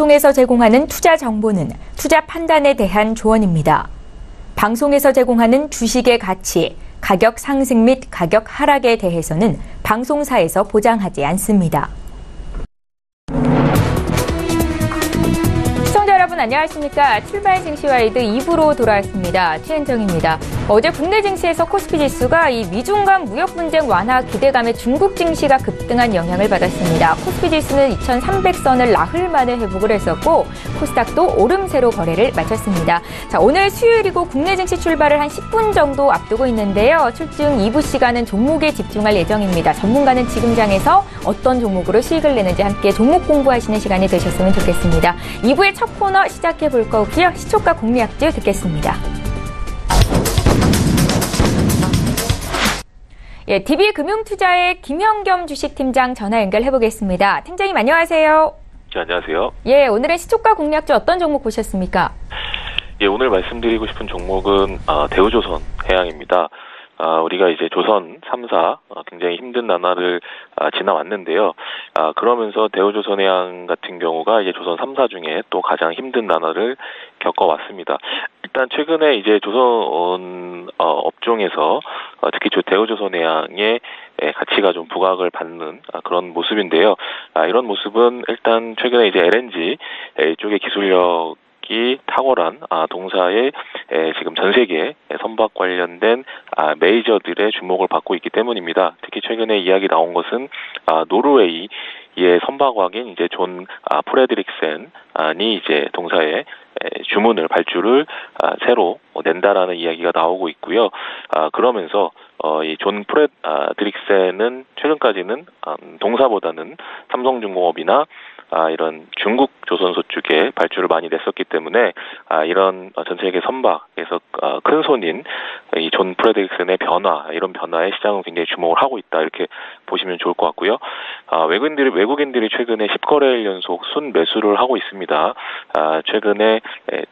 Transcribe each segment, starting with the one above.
방송에서 제공하는 투자 정보는 투자 판단에 대한 조언입니다. 방송에서 제공하는 주식의 가치, 가격 상승 및 가격 하락에 대해서는 방송사에서 보장하지 않습니다. 시청자 여러분 안녕하십니까? 출발 증시와이드 2부로 돌아왔습니다. 최은정입니다. 어제 국내 증시에서 코스피 지수가 이 미중 간 무역 분쟁 완화 기대감에 중국 증시가 급등한 영향을 받았습니다. 코스피 지수는 2,300선을 나흘 만에 회복을 했었고 코스닥도 오름세로 거래를 마쳤습니다. 자, 오늘 수요일이고 국내 증시 출발을 한 10분 정도 앞두고 있는데요. 출증 2부 시간은 종목에 집중할 예정입니다. 전문가는 지금 장에서 어떤 종목으로 수익을 내는지 함께 종목 공부하시는 시간이 되셨으면 좋겠습니다. 2부의 첫 코너 시작해 볼 거고요. 시초가 공략주 듣겠습니다. 예, DB금융투자의 김현겸 주식팀장 전화 연결해 보겠습니다. 팀장님 안녕하세요. 네, 안녕하세요. 예, 오늘은 시초가 공략주 어떤 종목 보셨습니까? 예, 오늘 말씀드리고 싶은 종목은 대우조선 해양입니다. 우리가 이제 조선 3사 굉장히 힘든 나날을 지나왔는데요. 그러면서 대우조선해양 같은 경우가 이제 조선 3사 중에 또 가장 힘든 나날을 겪어왔습니다. 일단 최근에 이제 조선 업종에서 특히 대우조선해양의 가치가 좀 부각을 받는 그런 모습인데요. 이런 모습은 일단 최근에 이제 LNG 쪽의 기술력이 탁월한 동사의 지금 전 세계 선박 관련된 메이저들의 주목을 받고 있기 때문입니다. 특히 최근에 이야기 나온 것은 노르웨이의 선박왕인 이제 존 프레드릭센이 이제 동사의 주문을 발주를 새로 낸다라는 이야기가 나오고 있고요. 그러면서 이 존 프레드릭센은 최근까지는 동사보다는 삼성중공업이나 이런 중국 조선소 쪽에 발주를 많이 냈었기 때문에 이런 전 세계 선박에서 큰 손인 이 존 프레드릭센의 변화, 이런 변화에 시장은 굉장히 주목을 하고 있다, 이렇게 보시면 좋을 것 같고요. 외국인들이 최근에 10거래일 연속 순 매수를 하고 있습니다. 최근에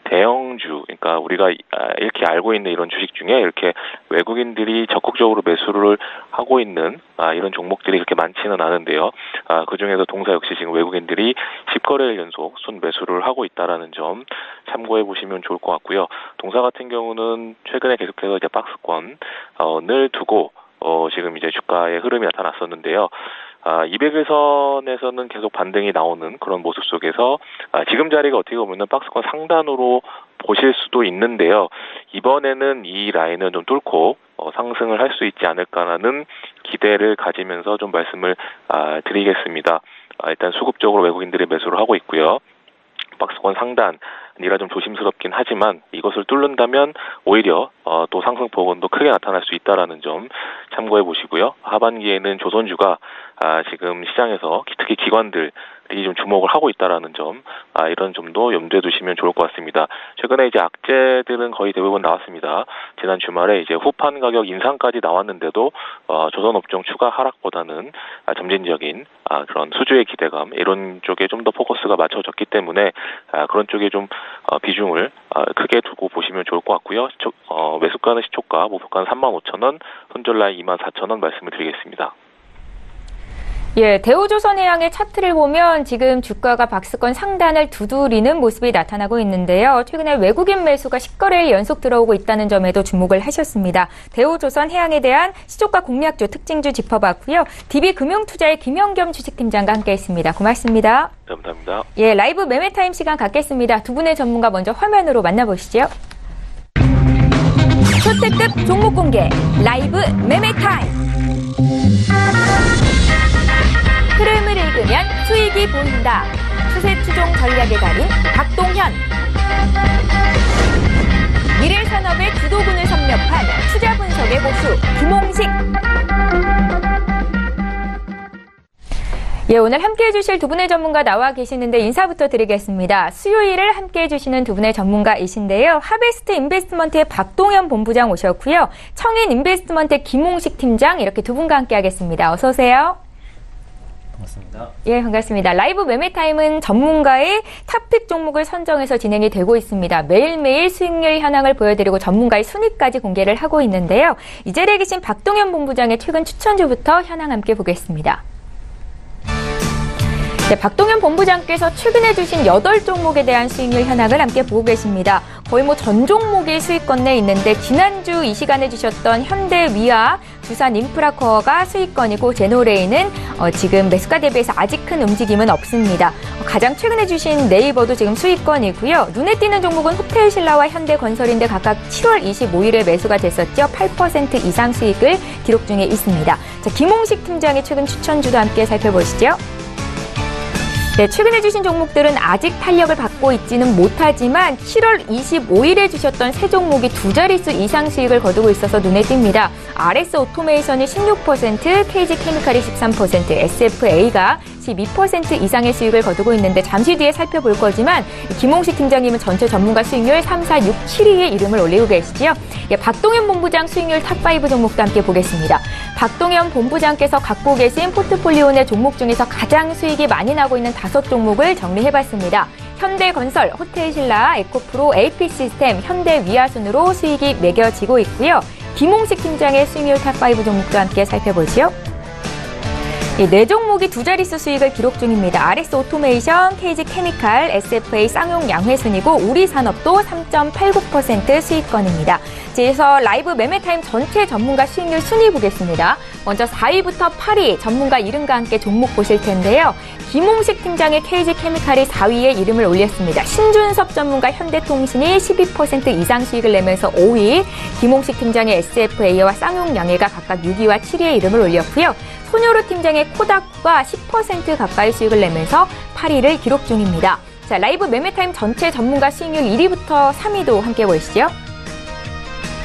대형주, 그러니까 우리가 이렇게 알고 있는 이런 주식 중에 이렇게 외국인들이 적극적으로 매수를 하고 있는 이런 종목들이 그렇게 많지는 않은데요. 그중에서 동사 역시 지금 외국인들이 10거래일 연속 순 매수를 하고 있다라는 점 참고해 보시면 좋을 것 같고요. 동사 같은 경우는 최근에 계속해서 이제 박스권을 두고 지금 이제 주가의 흐름이 나타났었는데요. 200일선에서는 계속 반등이 나오는 그런 모습 속에서 지금 자리가 어떻게 보면 박스권 상단으로 보실 수도 있는데요. 이번에는 이 라인을 좀 뚫고 상승을 할 수 있지 않을까라는 기대를 가지면서 좀 말씀을 드리겠습니다. 일단 수급적으로 외국인들이 매수를 하고 있고요. 박스권 상단이라 좀 조심스럽긴 하지만 이것을 뚫는다면 오히려 또 상승폭은 더 크게 나타날 수 있다라는 점 참고해 보시고요. 하반기에는 조선주가 지금 시장에서 특히 기관들이 좀 주목을 하고 있다라는 점, 이런 점도 염두에 두시면 좋을 것 같습니다. 최근에 이제 악재들은 거의 대부분 나왔습니다. 지난 주말에 이제 후판 가격 인상까지 나왔는데도 조선업종 추가 하락보다는 점진적인 그런 수주의 기대감, 이런 쪽에 좀 더 포커스가 맞춰졌기 때문에 그런 쪽에 좀 비중을 크게 두고 보시면 좋을 것 같고요. 매수가는 시초가, 목표가는 35,000원, 손절라인 24,000원 말씀을 드리겠습니다. 예, 대우조선해양의 차트를 보면 지금 주가가 박스권 상단을 두드리는 모습이 나타나고 있는데요. 최근에 외국인 매수가 10거래일 연속 들어오고 있다는 점에도 주목을 하셨습니다. 대우조선해양에 대한 시초가 공략주, 특징주 짚어봤고요. DB금융투자의 김현겸 주식팀장과 함께했습니다. 고맙습니다. 감사합니다. 예, 라이브 매매타임 시간 갖겠습니다. 두 분의 전문가 먼저 화면으로 만나보시죠. 초특급 종목 공개, 라이브 매매타임. 흐름을 읽으면 수익이 보인다. 추세 추종 전략의 달인 박동현. 미래산업의 주도군을 섭렵한 투자 분석의 고수 김홍식. 예, 오늘 함께해 주실 두 분의 전문가 나와 계시는데 인사부터 드리겠습니다. 수요일을 함께해 주시는 두 분의 전문가이신데요. 하베스트 인베스트먼트의 박동현 본부장 오셨고요. 청인 인베스트먼트의 김홍식 팀장, 이렇게 두 분과 함께하겠습니다. 어서 오세요. 반갑습니다. 예, 반갑습니다. 라이브 매매타임은 전문가의 탑픽 종목을 선정해서 진행이 되고 있습니다. 매일매일 수익률 현황을 보여드리고 전문가의 순위까지 공개를 하고 있는데요. 이 자리에 계신 박동현 본부장의 최근 추천주부터 현황 함께 보겠습니다. 네, 박동현 본부장께서 최근에 주신 8종목에 대한 수익률 현황을 함께 보고 계십니다. 거의 전 종목이 수익권 내에 있는데 지난주 이 시간에 주셨던 현대위아, 두산인프라코어가 수익권이고 제노레이는 지금 매수가 대비해서 아직 큰 움직임은 없습니다. 가장 최근에 주신 네이버도 지금 수익권이고요. 눈에 띄는 종목은 호텔신라와 현대건설인데 각각 7월 25일에 매수가 됐었죠. 8% 이상 수익을 기록 중에 있습니다. 자, 김홍식 팀장의 최근 추천주도 함께 살펴보시죠. 네, 최근에 주신 종목들은 아직 탄력을 받고 있지는 못하지만 7월 25일에 주셨던 세 종목이 두 자릿수 이상 수익을 거두고 있어서 눈에 띕니다. RS 오토메이션이 16%, KG케미칼이 13%, SFA가 12% 이상의 수익을 거두고 있는데 잠시 뒤에 살펴볼 거지만 김홍식 팀장님은 전체 전문가 수익률 3, 4, 6, 7위에 이름을 올리고 계시죠. 예, 박동현 본부장 수익률 탑5 종목도 함께 보겠습니다. 박동현 본부장께서 갖고 계신 포트폴리오 내 종목 중에서 가장 수익이 많이 나고 있는 5종목을 정리해봤습니다. 현대건설, 호텔신라, 에코프로, AP시스템, 현대위아 순으로 수익이 매겨지고 있고요. 김홍식 팀장의 수익률 탑5 종목도 함께 살펴보시죠. 네 종목이 두 자릿수 수익을 기록 중입니다. RS 오토메이션, KG케미칼, SFA 쌍용 양회순이고 우리산업도 3.89% 수익권입니다. 그래서 라이브 매매타임 전체 전문가 수익률 순위 보겠습니다. 먼저 4위부터 8위 전문가 이름과 함께 종목 보실 텐데요. 김홍식 팀장의 KG케미칼이 4위에 이름을 올렸습니다. 신준섭 전문가 현대통신이 12% 이상 수익을 내면서 5위, 김홍식 팀장의 SFA와 쌍용양해가 각각 6위와 7위에 이름을 올렸고요. 손효루 팀장의 코다쿠가 10% 가까이 수익을 내면서 8위를 기록 중입니다. 자, 라이브 매매타임 전체 전문가 수익률 1위부터 3위도 함께 보시죠.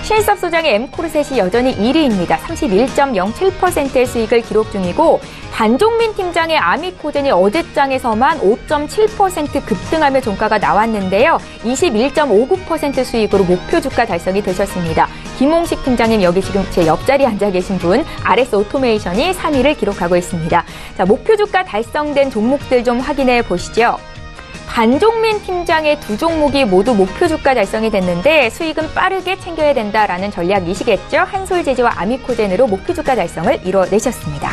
신일섭 소장의 엠코르셋이 여전히 1위입니다. 31.07%의 수익을 기록 중이고 반종민 팀장의 아미코젠이 어제장에서만 5.7% 급등하며 종가가 나왔는데요. 21.59% 수익으로 목표 주가 달성이 되셨습니다. 김홍식 팀장님 여기 지금 제 옆자리에 앉아 계신 분 RS 오토메이션이 3위를 기록하고 있습니다. 자, 목표 주가 달성된 종목들 좀 확인해 보시죠. 반종민 팀장의 두 종목이 모두 목표 주가 달성이 됐는데 수익은 빠르게 챙겨야 된다라는 전략이시겠죠. 한솔제지와 아미코젠으로 목표 주가 달성을 이뤄내셨습니다.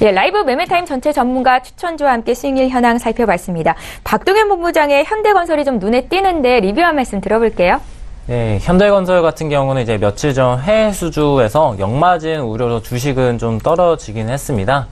예, 라이브 매매타임 전체 전문가 추천주와 함께 수익률 현황 살펴봤습니다. 박동현 본부장의 현대건설이 좀 눈에 띄는데 리뷰 한 말씀 들어볼게요. 네, 현대건설 같은 경우는 이제 며칠 전 해외 수주에서 역마진 우려로 주식은 좀 떨어지긴 했습니다.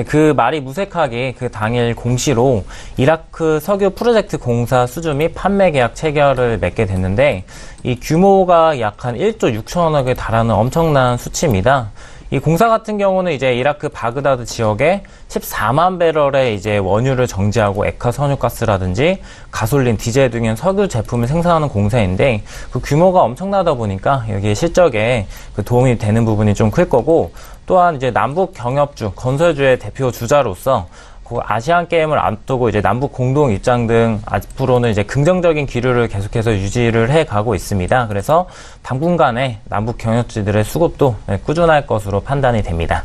그 말이 무색하게 그 당일 공시로 이라크 석유 프로젝트 공사 수주 및 판매 계약 체결을 맺게 됐는데 이 규모가 약 한 1조 6천억에 달하는 엄청난 수치입니다. 이 공사 같은 경우는 이제 이라크 바그다드 지역에 14만 배럴의 이제 원유를 정제하고 액화 석유가스라든지 가솔린, 디젤 등의 석유 제품을 생산하는 공사인데 그 규모가 엄청나다 보니까 여기에 실적에 그 도움이 되는 부분이 좀 클 거고 또한 이제 남북 경협주, 건설주의 대표 주자로서 그 아시안 게임을 앞두고 이제 남북 공동 입장 등 앞으로는 이제 긍정적인 기류를 계속해서 유지를 해 가고 있습니다. 그래서 당분간에 남북 경협주들의 수급도 꾸준할 것으로 판단이 됩니다.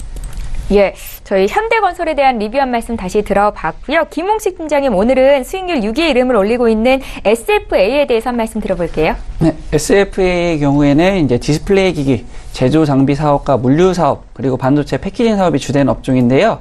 예, 저희 현대건설에 대한 리뷰 한 말씀 다시 들어봤고요. 김홍식 팀장님 오늘은 수익률 6위에 이름을 올리고 있는 SFA에 대해서 한 말씀 들어볼게요. 네, SFA의 경우에는 이제 디스플레이 기기, 제조 장비 사업과 물류 사업, 그리고 반도체 패키징 사업이 주된 업종인데요.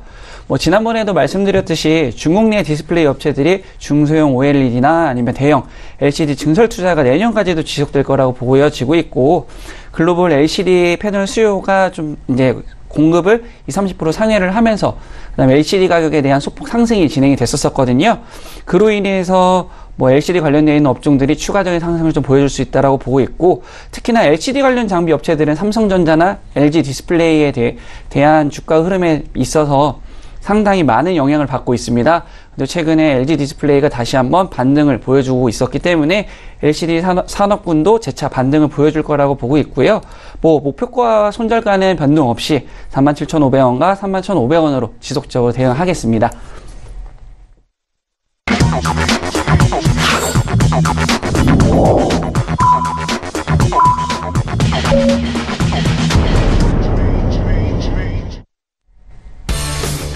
지난번에도 말씀드렸듯이 중국 내 디스플레이 업체들이 중소형 OLED나 아니면 대형 LCD 증설 투자가 내년까지도 지속될 거라고 보여지고 있고, 글로벌 LCD 패널 수요가 좀 이제 공급을 20-30% 상회를 하면서 그다음에 LCD 가격에 대한 소폭 상승이 진행이 됐었거든요. 그로 인해서 LCD 관련되어 있는 업종들이 추가적인 상승을 좀 보여줄 수 있다라고 보고 있고, 특히나 LCD 관련 장비 업체들은 삼성전자나 LG 디스플레이에 대한 주가 흐름에 있어서 상당히 많은 영향을 받고 있습니다. 근데 최근에 LG 디스플레이가 다시 한번 반등을 보여주고 있었기 때문에 LCD 산업군도 재차 반등을 보여줄 거라고 보고 있고요. 목표가와 손절가는 변동 없이 47,500원과 31,500원으로 지속적으로 대응하겠습니다.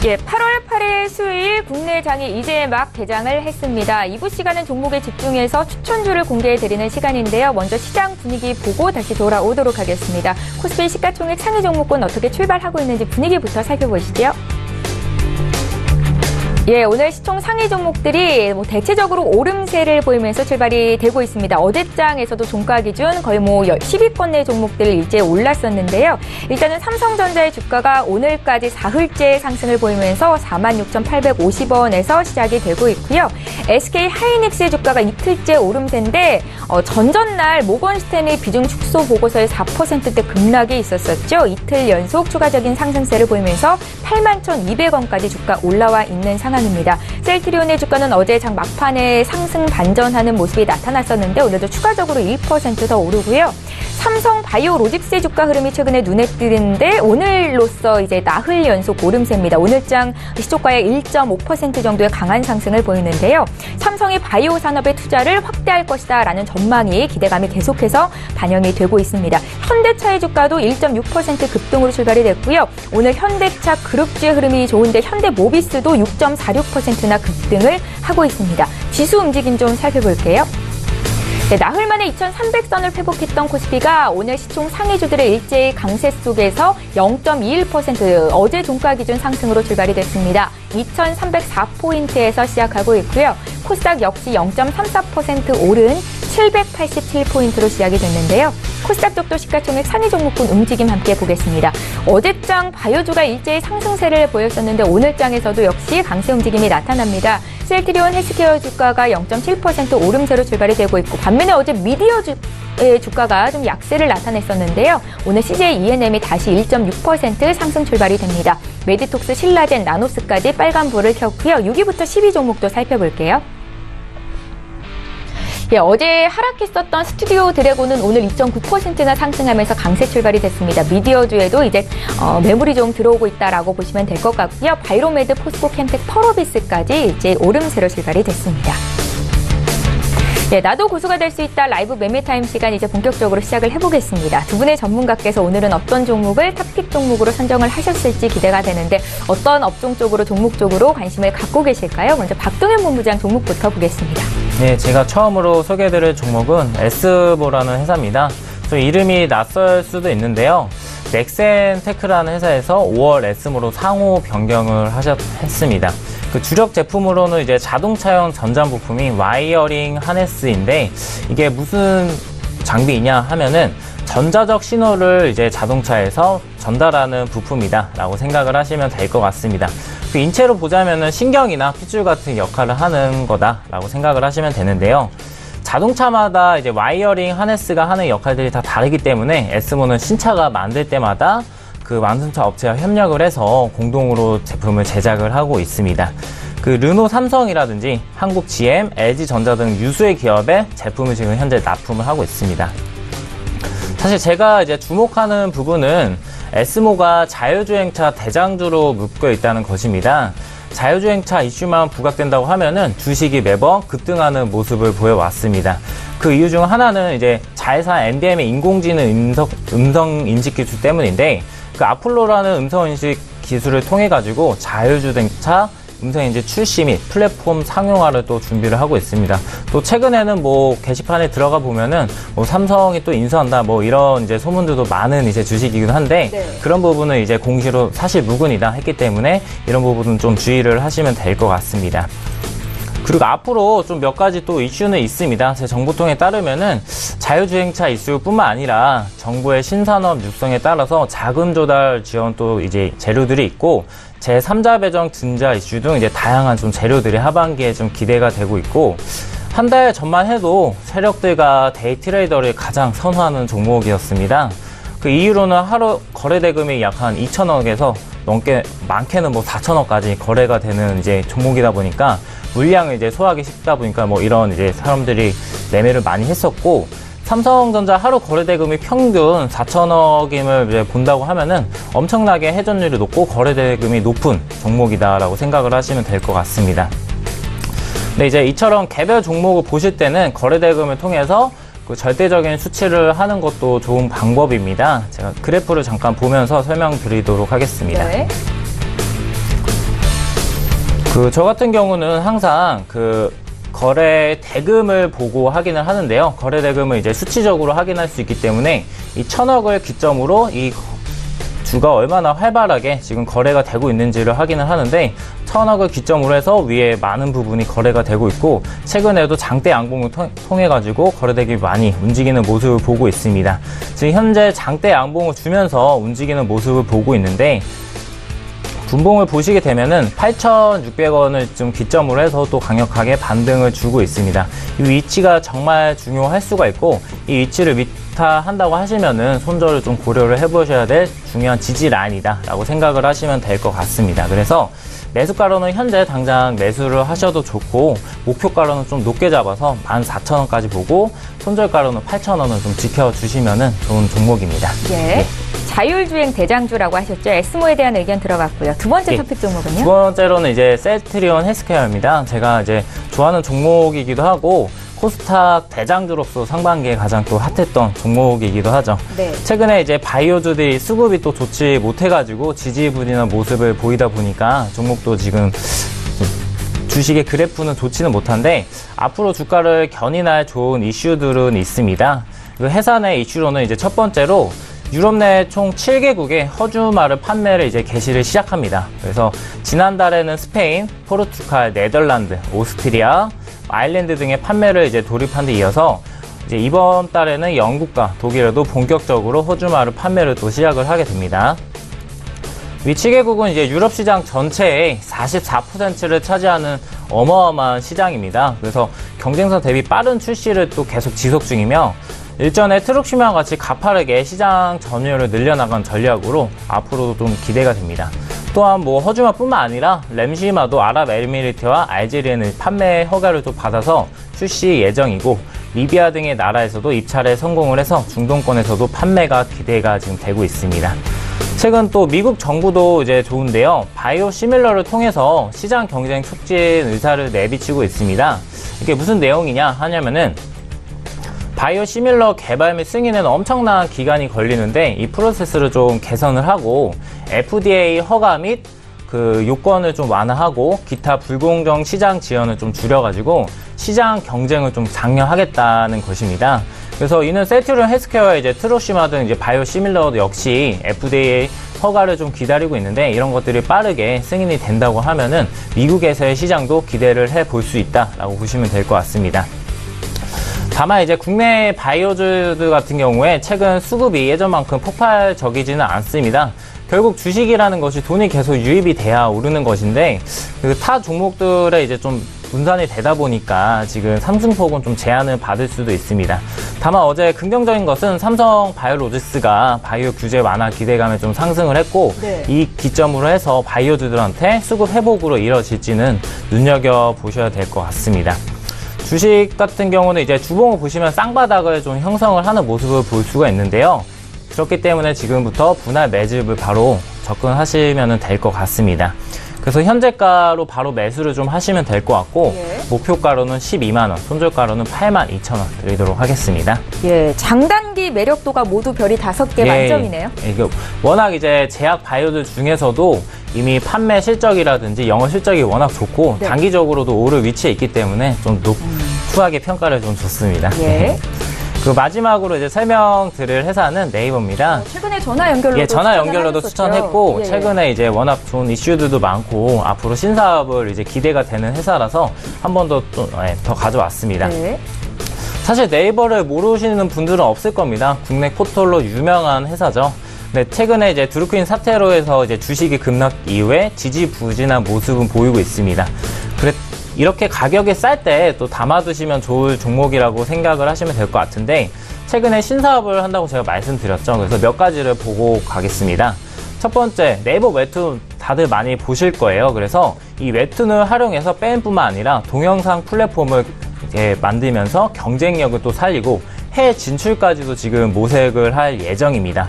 예, 8월 8일 수요일 국내 장이 이제 막 개장을 했습니다. 이부 시간은 종목에 집중해서 추천주를 공개해드리는 시간인데요. 먼저 시장 분위기 보고 다시 돌아오도록 하겠습니다. 코스피 시가총액 상위 종목군 어떻게 출발하고 있는지 분위기부터 살펴보시죠. 예, 오늘 시총 상위 종목들이 대체적으로 오름세를 보이면서 출발이 되고 있습니다. 어제장에서도 종가 기준 거의 10위권 내 종목들 일제히 올랐었는데요. 일단은 삼성전자의 주가가 오늘까지 사흘째 상승을 보이면서 46,850원에서 시작이 되고 있고요. SK 하이닉스의 주가가 이틀째 오름세인데 전전날 모건스탠리 비중 축소 보고서에 4%대 급락이 있었었죠. 이틀 연속 추가적인 상승세를 보이면서 81,200원까지 주가 올라와 있는 상황입니다. 셀트리온의 주가는 어제 장 막판에 상승 반전하는 모습이 나타났었는데 오늘도 추가적으로 1% 더 오르고요. 삼성 바이오로직스의 주가 흐름이 최근에 눈에 띄는데 오늘로써 이제 나흘 연속 오름세입니다. 오늘장 시초가의 1.5% 정도의 강한 상승을 보이는데요. 삼성이 바이오 산업에 투자를 확대할 것이다라는 전망이 기대감이 계속해서 반영이 되고 있습니다. 현대차의 주가도 1.6% 급등으로 출발이 됐고요. 오늘 현대차 그룹주의 흐름이 좋은데 현대모비스도 6.46%나 급등을 하고 있습니다. 지수 움직임 좀 살펴볼게요. 네, 나흘 만에 2,300선을 회복했던 코스피가 오늘 시총 상위주들의 일제히 강세 속에서 0.21% 어제 종가 기준 상승으로 출발이 됐습니다. 2,304포인트에서 시작하고 있고요. 코스닥 역시 0.34% 오른 787포인트로 시작이 됐는데요. 코스닥 쪽도 시가총액 상위 종목군 움직임 함께 보겠습니다. 어제장 바이오주가 일제히 상승세를 보였었는데 오늘장에서도 역시 강세 움직임이 나타납니다. 셀트리온 헬스케어 주가가 0.7% 오름세로 출발이 되고 있고 반면에 어제 미디어주의 주가가 좀 약세를 나타냈었는데요. 오늘 CJ ENM이 다시 1.6% 상승 출발이 됩니다. 메디톡스, 신라젠, 나노스까지 빨간불을 켰고요. 6위부터 10위 종목도 살펴볼게요. 예, 어제 하락했었던 스튜디오 드래곤은 오늘 2.9%나 상승하면서 강세 출발이 됐습니다. 미디어주에도 이제 매물이 좀 들어오고 있다라고 보시면 될 것 같고요. 바이로메드, 포스코, 캠텍, 펄어비스까지 이제 오름세로 출발이 됐습니다. 네, 나도 고수가 될 수 있다 라이브 매매타임 시간 이제 본격적으로 시작을 해보겠습니다. 두 분의 전문가께서 오늘은 어떤 종목을 탑픽 종목으로 선정을 하셨을지 기대가 되는데 어떤 업종 쪽으로 종목 쪽으로 관심을 갖고 계실까요? 먼저 박동현 본부장 종목부터 보겠습니다. 네, 제가 처음으로 소개해드릴 종목은 에스모라는 회사입니다. 좀 이름이 낯설 수도 있는데요. 넥센테크라는 회사에서 5월 에스모로 상호 변경을 했습니다. 그 주력 제품으로는 이제 자동차용 전장 부품인 와이어링 하네스인데 이게 무슨 장비이냐 하면은 전자적 신호를 이제 자동차에서 전달하는 부품이다라고 생각을 하시면 될 것 같습니다. 그 인체로 보자면은 신경이나 핏줄 같은 역할을 하는 거다라고 생각을 하시면 되는데요. 자동차마다 이제 와이어링 하네스가 하는 역할들이 다 다르기 때문에 에스모는 신차가 만들 때마다 그 완성차 업체와 협력을 해서 공동으로 제품을 제작을 하고 있습니다. 그 르노, 삼성이라든지 한국 GM, LG전자 등 유수의 기업에 제품을 지금 현재 납품을 하고 있습니다. 사실 제가 이제 주목하는 부분은 에스모가 자율주행차 대장주로 묶여 있다는 것입니다. 자율주행차 이슈만 부각된다고 하면은 주식이 매번 급등하는 모습을 보여왔습니다. 그 이유 중 하나는 이제 자회사 NBM의 인공지능 음성 인식 기술 때문인데 그 아폴로라는 음성 인식 기술을 통해 가지고 자율주행차 음성인지 출시 및 플랫폼 상용화를 또 준비를 하고 있습니다. 또 최근에는 뭐 게시판에 들어가 보면은 뭐 삼성이 또 인수한다 뭐 이런 이제 소문들도 많은 이제 주식이기도 한데 네. 그런 부분은 이제 공시로 사실 무근이다 했기 때문에 이런 부분은 좀 주의를 하시면 될 것 같습니다. 그리고 앞으로 좀 몇 가지 또 이슈는 있습니다. 제 정보통에 따르면은 자율주행차 이슈뿐만 아니라 정부의 신산업 육성에 따라서 자금 조달 지원 또 이제 재료들이 있고 제3자 배정 증자 이슈 등 이제 다양한 좀 재료들이 하반기에 좀 기대가 되고 있고 한 달 전만 해도 세력들과 데이 트레이더를 가장 선호하는 종목이었습니다. 그 이유로는 하루 거래 대금이 약 한 2천억에서 넘게 많게는 뭐 4천억까지 거래가 되는 이제 종목이다 보니까 물량을 이제 소화하기 쉽다 보니까 뭐 이런 이제 사람들이 매매를 많이 했었고 삼성전자 하루 거래 대금이 평균 4천억임을 이제 본다고 하면은 엄청나게 회전율이 높고 거래 대금이 높은 종목이다라고 생각을 하시면 될 것 같습니다. 근데 이제 이처럼 개별 종목을 보실 때는 거래 대금을 통해서 그 절대적인 수치를 하는 것도 좋은 방법입니다. 제가 그래프를 잠깐 보면서 설명드리도록 하겠습니다. 네. 저 같은 경우는 항상 그 거래 대금을 보고 확인을 하는데요. 거래 대금을 이제 수치적으로 확인할 수 있기 때문에 이 1,000억을 기점으로 이 주가 얼마나 활발하게 지금 거래가 되고 있는지를 확인을 하는데 1000억을 기점으로 해서 위에 많은 부분이 거래가 되고 있고 최근에도 장대 양봉을 통해 가지고 거래대금이 많이 움직이는 모습을 보고 있습니다. 지금 현재 장대 양봉을 주면서 움직이는 모습을 보고 있는데 분봉을 보시게 되면은 8,600원을 좀 기점으로 해서 또 강력하게 반등을 주고 있습니다. 이 위치가 정말 중요할 수가 있고 이 위치를 위타한다고 하시면은 손절을 좀 고려를 해보셔야 될 중요한 지지 라인이다 라고 생각을 하시면 될 것 같습니다. 그래서 매수가로는 현재 당장 매수를 하셔도 좋고 목표가로는 좀 높게 잡아서 14,000원까지 보고 손절가로는 8,000원을 좀 지켜주시면 좋은 종목입니다. 예. 자율주행 대장주라고 하셨죠. 에스모에 대한 의견 들어갔고요. 두 번째 토픽 종목은요? 두 번째로는 이제 셀트리온 헬스케어입니다. 제가 이제 좋아하는 종목이기도 하고 코스닥 대장주로서 상반기에 가장 또 핫했던 종목이기도 하죠. 네. 최근에 이제 바이오주들이 수급이 또 좋지 못해가지고 지지부진한 모습을 보이다 보니까 종목도 지금 주식의 그래프는 좋지는 못한데 앞으로 주가를 견인할 좋은 이슈들은 있습니다. 그 해산의 이슈로는 이제 첫 번째로 유럽 내 총 7개국의 허주말을 판매를 이제 개시를 시작합니다. 그래서 지난달에는 스페인, 포르투갈, 네덜란드, 오스트리아, 아일랜드 등의 판매를 이제 돌입한 데 이어서 이제 이번 달에는 영국과 독일에도 본격적으로 허주말을 판매를 또 시작을 하게 됩니다. 이 7개국은 이제 유럽 시장 전체의 44%를 차지하는 어마어마한 시장입니다. 그래서 경쟁사 대비 빠른 출시를 또 계속 지속 중이며 일전에 트룩시마와 같이 가파르게 시장 점유율을 늘려나간 전략으로 앞으로도 좀 기대가 됩니다. 또한 뭐 허주마뿐만 아니라 램시마도 아랍에미리트와 알제리에는 판매 허가를 또 받아서 출시 예정이고 리비아 등의 나라에서도 입찰에 성공을 해서 중동권에서도 판매가 기대가 지금 되고 있습니다. 최근 또 미국 정부도 이제 좋은데요. 바이오 시밀러를 통해서 시장 경쟁 촉진 의사를 내비치고 있습니다. 이게 무슨 내용이냐 하냐면은 바이오 시밀러 개발 및 승인에는 엄청난 기간이 걸리는데 이 프로세스를 좀 개선을 하고 FDA 허가 및 그 요건을 좀 완화하고 기타 불공정 시장 지연을 좀 줄여가지고 시장 경쟁을 좀 장려하겠다는 것입니다. 그래서 이는 셀트리온 헬스케어와 이제 트루시마 등 이제 바이오 시밀러도 역시 FDA 허가를 좀 기다리고 있는데 이런 것들이 빠르게 승인이 된다고 하면은 미국에서의 시장도 기대를 해볼 수 있다라고 보시면 될 것 같습니다. 다만 이제 국내 바이오주들 같은 경우에 최근 수급이 예전만큼 폭발적이지는 않습니다. 결국 주식이라는 것이 돈이 계속 유입이 돼야 오르는 것인데 그 타 종목들에 이제 좀 분산이 되다 보니까 지금 상승폭은 좀 제한을 받을 수도 있습니다. 다만 어제 긍정적인 것은 삼성 바이오로직스가 바이오 규제 완화 기대감에 좀 상승을 했고 네. 이 기점으로 해서 바이오주들한테 수급 회복으로 이뤄질지는 눈여겨보셔야 될 것 같습니다. 주식 같은 경우는 이제 주봉을 보시면 쌍바닥을 좀 형성을 하는 모습을 볼 수가 있는데요. 그렇기 때문에 지금부터 분할 매집을 바로 접근하시면 될 것 같습니다. 그래서 현재가로 바로 매수를 좀 하시면 될 것 같고 예. 목표가로는 12만원, 손절가로는 82,000원 드리도록 하겠습니다. 예, 장단기 매력도가 모두 별이 5개 만점이네요. 이게 워낙 이제 제약 바이오들 중에서도 이미 판매 실적이라든지 영업 실적이 워낙 좋고 네. 단기적으로도 오를 위치에 있기 때문에 좀 후하게 평가를 좀 줬습니다. 예. 그 마지막으로 이제 설명드릴 회사는 네이버입니다. 최근에 전화 연결로도 예, 전화 연결로도 추천했고 예. 최근에 이제 워낙 좋은 이슈들도 많고 앞으로 신사업을 이제 기대가 되는 회사라서 한 번 더 가져왔습니다. 네. 사실 네이버를 모르시는 분들은 없을 겁니다. 국내 포털로 유명한 회사죠. 네, 최근에 이제 드루크인 사태로 해서 이제 주식이 급락 이후에 지지부진한 모습은 보이고 있습니다. 이렇게 가격이 쌀 때 또 담아두시면 좋을 종목이라고 생각을 하시면 될 것 같은데 최근에 신사업을 한다고 제가 말씀드렸죠. 그래서 몇 가지를 보고 가겠습니다. 첫 번째, 네이버 웹툰 다들 많이 보실 거예요. 그래서 이 웹툰을 활용해서 팬뿐만 아니라 동영상 플랫폼을 이제 만들면서 경쟁력을 또 살리고 해외 진출까지도 지금 모색을 할 예정입니다.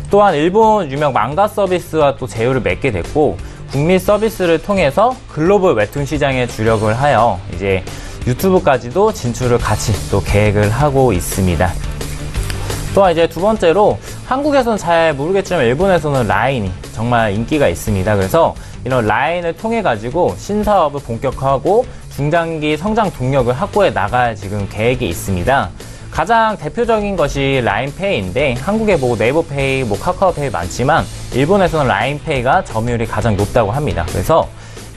또한 일본 유명 망가 서비스와 또 제휴를 맺게 됐고 국민 서비스를 통해서 글로벌 웹툰 시장에 주력을 하여 이제 유튜브까지도 진출을 같이 또 계획을 하고 있습니다. 또한 이제 두 번째로 한국에서는 잘 모르겠지만 일본에서는 라인이 정말 인기가 있습니다. 그래서 이런 라인을 통해 가지고 신사업을 본격화하고 중장기 성장 동력을 확보해 나갈 지금 계획이 있습니다. 가장 대표적인 것이 라인페이인데 한국에 뭐 네이버페이, 뭐 카카오페이 많지만 일본에서는 라인페이가 점유율이 가장 높다고 합니다. 그래서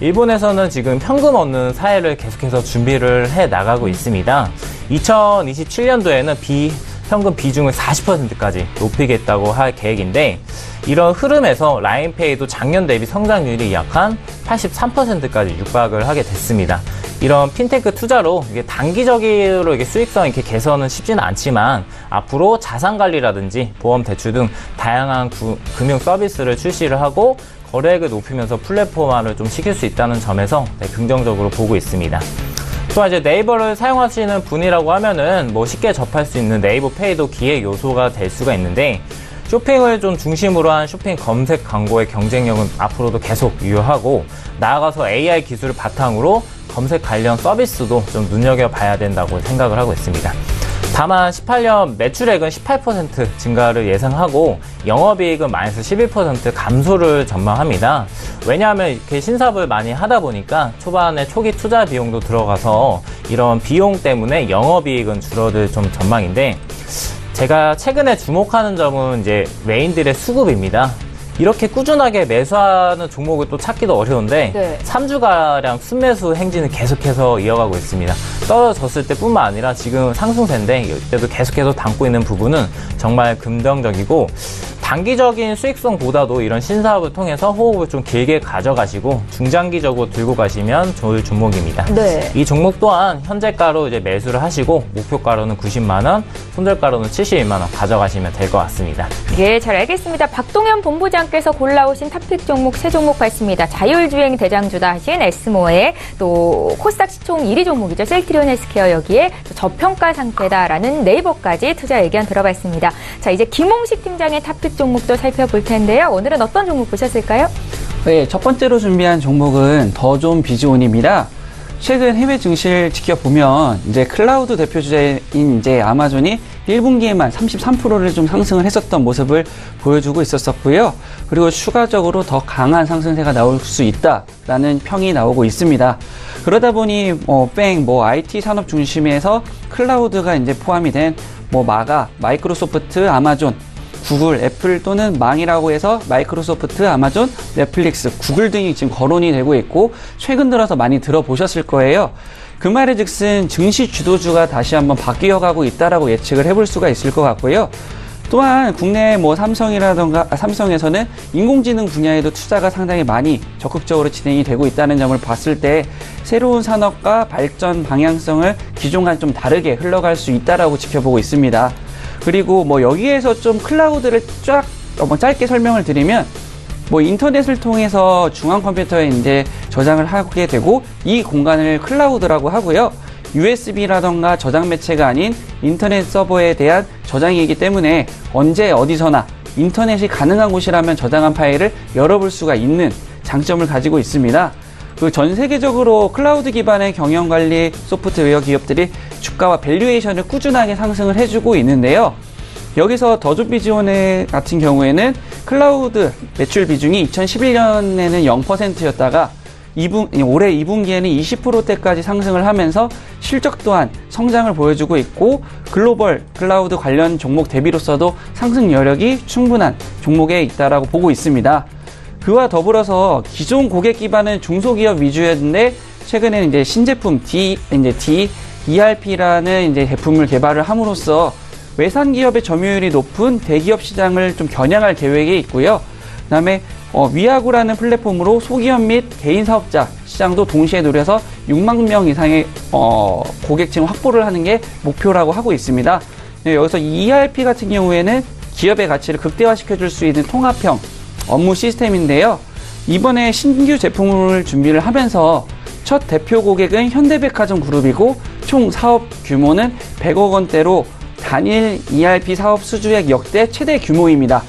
일본에서는 지금 현금 얻는 사회를 계속해서 준비를 해 나가고 있습니다. 2027년도에는 현금 비중을 40%까지 높이겠다고 할 계획인데 이런 흐름에서 라인페이도 작년 대비 성장률이 약 한 83%까지 육박을 하게 됐습니다. 이런 핀테크 투자로 이게 단기적으로 이게 수익성 이렇게 개선은 쉽지는 않지만 앞으로 자산 관리라든지 보험 대출 등 다양한 금융 서비스를 출시를 하고 거래액을 높이면서 플랫폼화를 좀 시킬 수 있다는 점에서 긍정적으로 보고 있습니다. 또한 이제 네이버를 사용하시는 분이라고 하면은 뭐 쉽게 접할 수 있는 네이버 페이도 기획 요소가 될 수가 있는데 쇼핑을 좀 중심으로 한 쇼핑 검색 광고의 경쟁력은 앞으로도 계속 유효하고 나아가서 AI 기술을 바탕으로 검색 관련 서비스도 좀 눈여겨봐야 된다고 생각을 하고 있습니다. 다만 18년 매출액은 18% 증가를 예상하고 영업이익은 마이너스 11% 감소를 전망합니다. 왜냐하면 이렇게 신사업을 많이 하다 보니까 초반에 초기 투자 비용도 들어가서 이런 비용 때문에 영업이익은 줄어들 좀 전망인데 제가 최근에 주목하는 점은 이제 메인들의 수급입니다. 이렇게 꾸준하게 매수하는 종목을 또 찾기도 어려운데 3주가량 순매수 행진을 계속해서 이어가고 있습니다. 떨어졌을 때뿐만 아니라 지금 상승세인데 이때도 계속해서 담고 있는 부분은 정말 긍정적이고 단기적인 수익성보다도 이런 신사업을 통해서 호흡을 좀 길게 가져가시고 중장기적으로 들고 가시면 좋을 종목입니다. 이 종목 또한 현재가로 이제 매수를 하시고 목표가로는 90만원, 손절가로는 71만원 가져가시면 될 것 같습니다. 예, 잘 알겠습니다. 박동현 본부장께서 골라오신 탑픽 종목 3종목 봤습니다. 자율주행 대장주다 하신 에스모에 또 코스닥 시총 1위 종목이죠. 셀트리온 헬스케어 여기에 저평가 상태다라는 네이버까지 투자 의견 들어봤습니다. 자, 이제 김홍식 팀장의 탑픽 종목도 살펴볼 텐데요. 오늘은 어떤 종목 보셨을까요? 네, 첫 번째로 준비한 종목은 더존 비즈온입니다. 최근 해외 증시를 지켜보면 이제 클라우드 대표 주자인 이제 아마존이 1분기에만 33%를 좀 상승을 했었던 모습을 보여주고 있었고요. 그리고 추가적으로 더 강한 상승세가 나올 수 있다라는 평이 나오고 있습니다. 그러다 보니 IT 산업 중심에서 클라우드가 이제 포함이 된 마가, 마이크로소프트, 아마존, 구글, 애플 또는 망이라고 해서 마이크로소프트, 아마존, 넷플릭스, 구글 등이 지금 거론이 되고 있고 최근 들어서 많이 들어보셨을 거예요. 그 말의 즉슨 증시 주도주가 다시 한번 바뀌어가고 있다라고 예측을 해볼 수가 있을 것 같고요. 또한 국내 삼성에서는 인공지능 분야에도 투자가 상당히 많이 적극적으로 진행이 되고 있다는 점을 봤을 때 새로운 산업과 발전 방향성을 기존과는 좀 다르게 흘러갈 수 있다라고 지켜보고 있습니다. 그리고 여기에서 좀 클라우드를 짧게 설명을 드리면 인터넷을 통해서 중앙 컴퓨터에 이제 저장을 하게 되고 이 공간을 클라우드라고 하고요. USB라던가 저장 매체가 아닌 인터넷 서버에 대한 저장이기 때문에 언제 어디서나 인터넷이 가능한 곳이라면 저장한 파일을 열어볼 수가 있는 장점을 가지고 있습니다. 전 세계적으로 클라우드 기반의 경영관리 소프트웨어 기업들이 주가와 밸류에이션을 꾸준하게 상승을 해주고 있는데요. 여기서 더존 비즈온 같은 경우에는 클라우드 매출 비중이 2011년에는 0%였다가 올해 2분기에는 20%대까지 상승을 하면서 실적 또한 성장을 보여주고 있고 글로벌 클라우드 관련 종목 대비로서도 상승 여력이 충분한 종목에 있다라고 보고 있습니다. 그와 더불어서 기존 고객 기반은 중소기업 위주였는데 최근에는 이제 신제품 ERP라는 이제 제품을 개발을 함으로써 외산 기업의 점유율이 높은 대기업 시장을 좀 겨냥할 계획이 있고요. 그다음에 위아구라는 플랫폼으로 소기업 및 개인 사업자 시장도 동시에 노려서 6만 명 이상의 고객층 확보를 하는 게 목표라고 하고 있습니다. 여기서 ERP 같은 경우에는 기업의 가치를 극대화시켜줄 수 있는 통합형 업무 시스템인데요. 이번에 신규 제품을 준비를 하면서 첫 대표 고객은 현대백화점 그룹이고 총 사업 규모는 100억 원대로 단일 ERP 사업 수주액 역대 최대 규모입니다.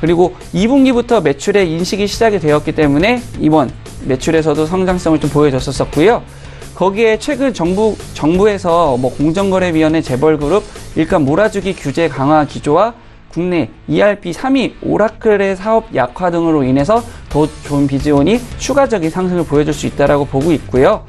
그리고 2분기부터 매출의 인식이 시작이 되었기 때문에 이번 매출에서도 성장성을 좀 보여줬었고요. 거기에 최근 정부에서 공정거래위원회 재벌그룹 일감 몰아주기 규제 강화 기조와 국내 ERP 3위 오라클의 사업 약화 등으로 인해서 더 좋은 비즈온이 추가적인 상승을 보여줄 수 있다고 보고 있고요.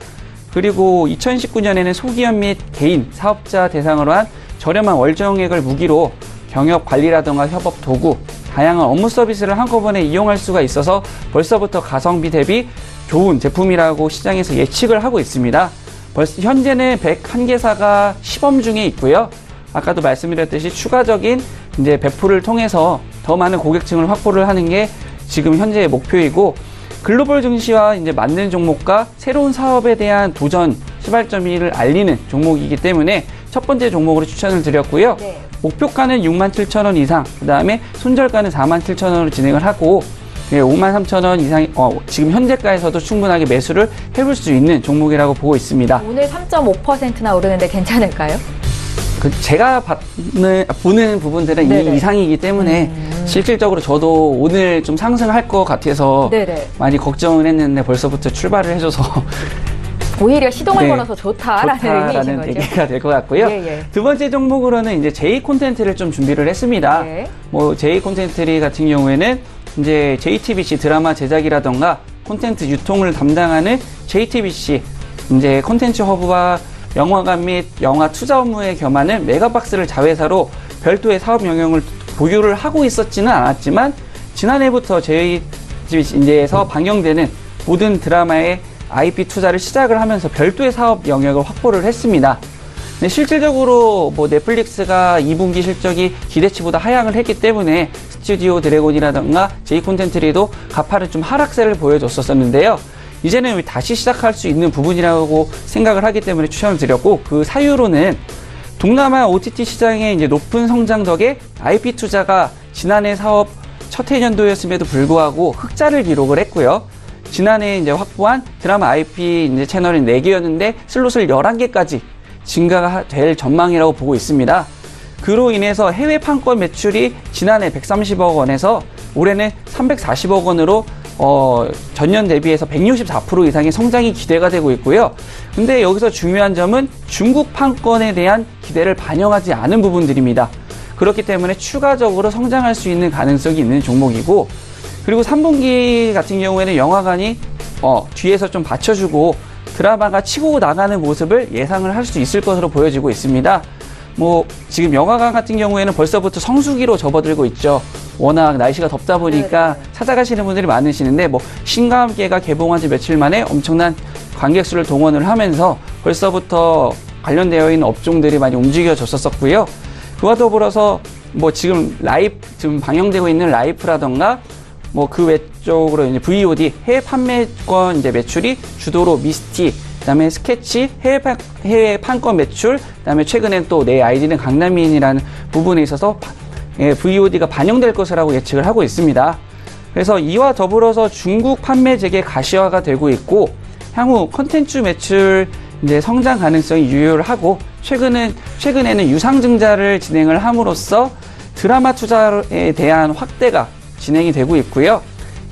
그리고 2019년에는 소기업 및 개인 사업자 대상으로 한 저렴한 월정액을 무기로 경영 관리라든가 협업 도구, 다양한 업무 서비스를 한꺼번에 이용할 수가 있어서 벌써부터 가성비 대비 좋은 제품이라고 시장에서 예측을 하고 있습니다. 현재는 101개사가 시범 중에 있고요. 아까도 말씀드렸듯이 추가적인 이제 배포를 통해서 더 많은 고객층을 확보를 하는 게 지금 현재의 목표이고, 글로벌 증시와 이제 맞는 종목과 새로운 사업에 대한 도전 시발점을 알리는 종목이기 때문에 첫 번째 종목으로 추천을 드렸고요. 네. 목표가는 67,000원 이상, 그 다음에 손절가는 47,000원으로 진행을 하고, 53,000원 이상, 지금 현재가에서도 충분하게 매수를 해볼 수 있는 종목이라고 보고 있습니다. 오늘 3.5%나 오르는데 괜찮을까요? 제가 보는 부분들은 네네. 이 이상이기 때문에 실질적으로 저도 오늘 좀 상승할 것 같아서 네네. 많이 걱정을 했는데 벌써부터 출발을 해줘서 오히려 시동을 네, 걸어서 좋다라는 의미이신 거죠. 얘기가 될 것 같고요. 예, 예. 두 번째 종목으로는 이제 J 콘텐츠를 좀 준비를 했습니다. 네. J 콘텐츠 같은 경우에는 이제 JTBC 드라마 제작이라던가 콘텐츠 유통을 담당하는 JTBC 이제 콘텐츠 허브와 영화관 및 영화 투자 업무에 겸하는 메가박스를 자회사로 별도의 사업 영역을 보유를 하고 있었지는 않았지만, 지난해부터 JTBC에서 방영되는 모든 드라마의 IP 투자를 시작을 하면서 별도의 사업 영역을 확보를 했습니다. 근데 실질적으로 넷플릭스가 2분기 실적이 기대치보다 하향을 했기 때문에 스튜디오 드래곤이라던가 J 콘텐츠리도 가파른 좀 하락세를 보여줬었는데요. 이제는 다시 시작할 수 있는 부분이라고 생각을 하기 때문에 추천을 드렸고, 그 사유로는 동남아 OTT 시장의 이제 높은 성장 덕에 IP 투자가 지난해 사업 첫 해년도였음에도 불구하고 흑자를 기록을 했고요. 지난해 이제 확보한 드라마 IP 이제 채널이 4개였는데 슬롯을 11개까지 증가가 될 전망이라고 보고 있습니다. 그로 인해서 해외 판권 매출이 지난해 130억 원에서 올해는 340억 원으로 전년 대비해서 164% 이상의 성장이 기대가 되고 있고요. 근데 여기서 중요한 점은 중국 판권에 대한 기대를 반영하지 않은 부분들입니다. 그렇기 때문에 추가적으로 성장할 수 있는 가능성이 있는 종목이고, 그리고 3분기 같은 경우에는 영화관이 뒤에서 좀 받쳐주고 드라마가 치고 나가는 모습을 예상을 할 수 있을 것으로 보여지고 있습니다. 지금 영화관 같은 경우에는 벌써부터 성수기로 접어들고 있죠. 워낙 날씨가 덥다 보니까 찾아가시는 분들이 많으시는데, 신과 함께가 개봉한 지 며칠 만에 엄청난 관객 수를 동원을 하면서 벌써부터 관련되어 있는 업종들이 많이 움직여졌었고요. 그와 더불어서 지금 방영되고 있는 라이프라던가 그 외쪽으로 이제 VOD 해외 판매권 이제 매출이 주도로 미스티, 그다음에 스케치 해외 판권 매출, 그다음에 최근엔 또 내 아이디는 강남민이라는 부분에 있어서 VOD가 반영될 것이라고 예측을 하고 있습니다. 그래서 이와 더불어서 중국 판매 재개 가시화가 되고 있고, 향후 콘텐츠 매출 이제 성장 가능성이 유효하고, 최근에는 유상증자를 진행을 함으로써 드라마 투자에 대한 확대가 진행이 되고 있고요.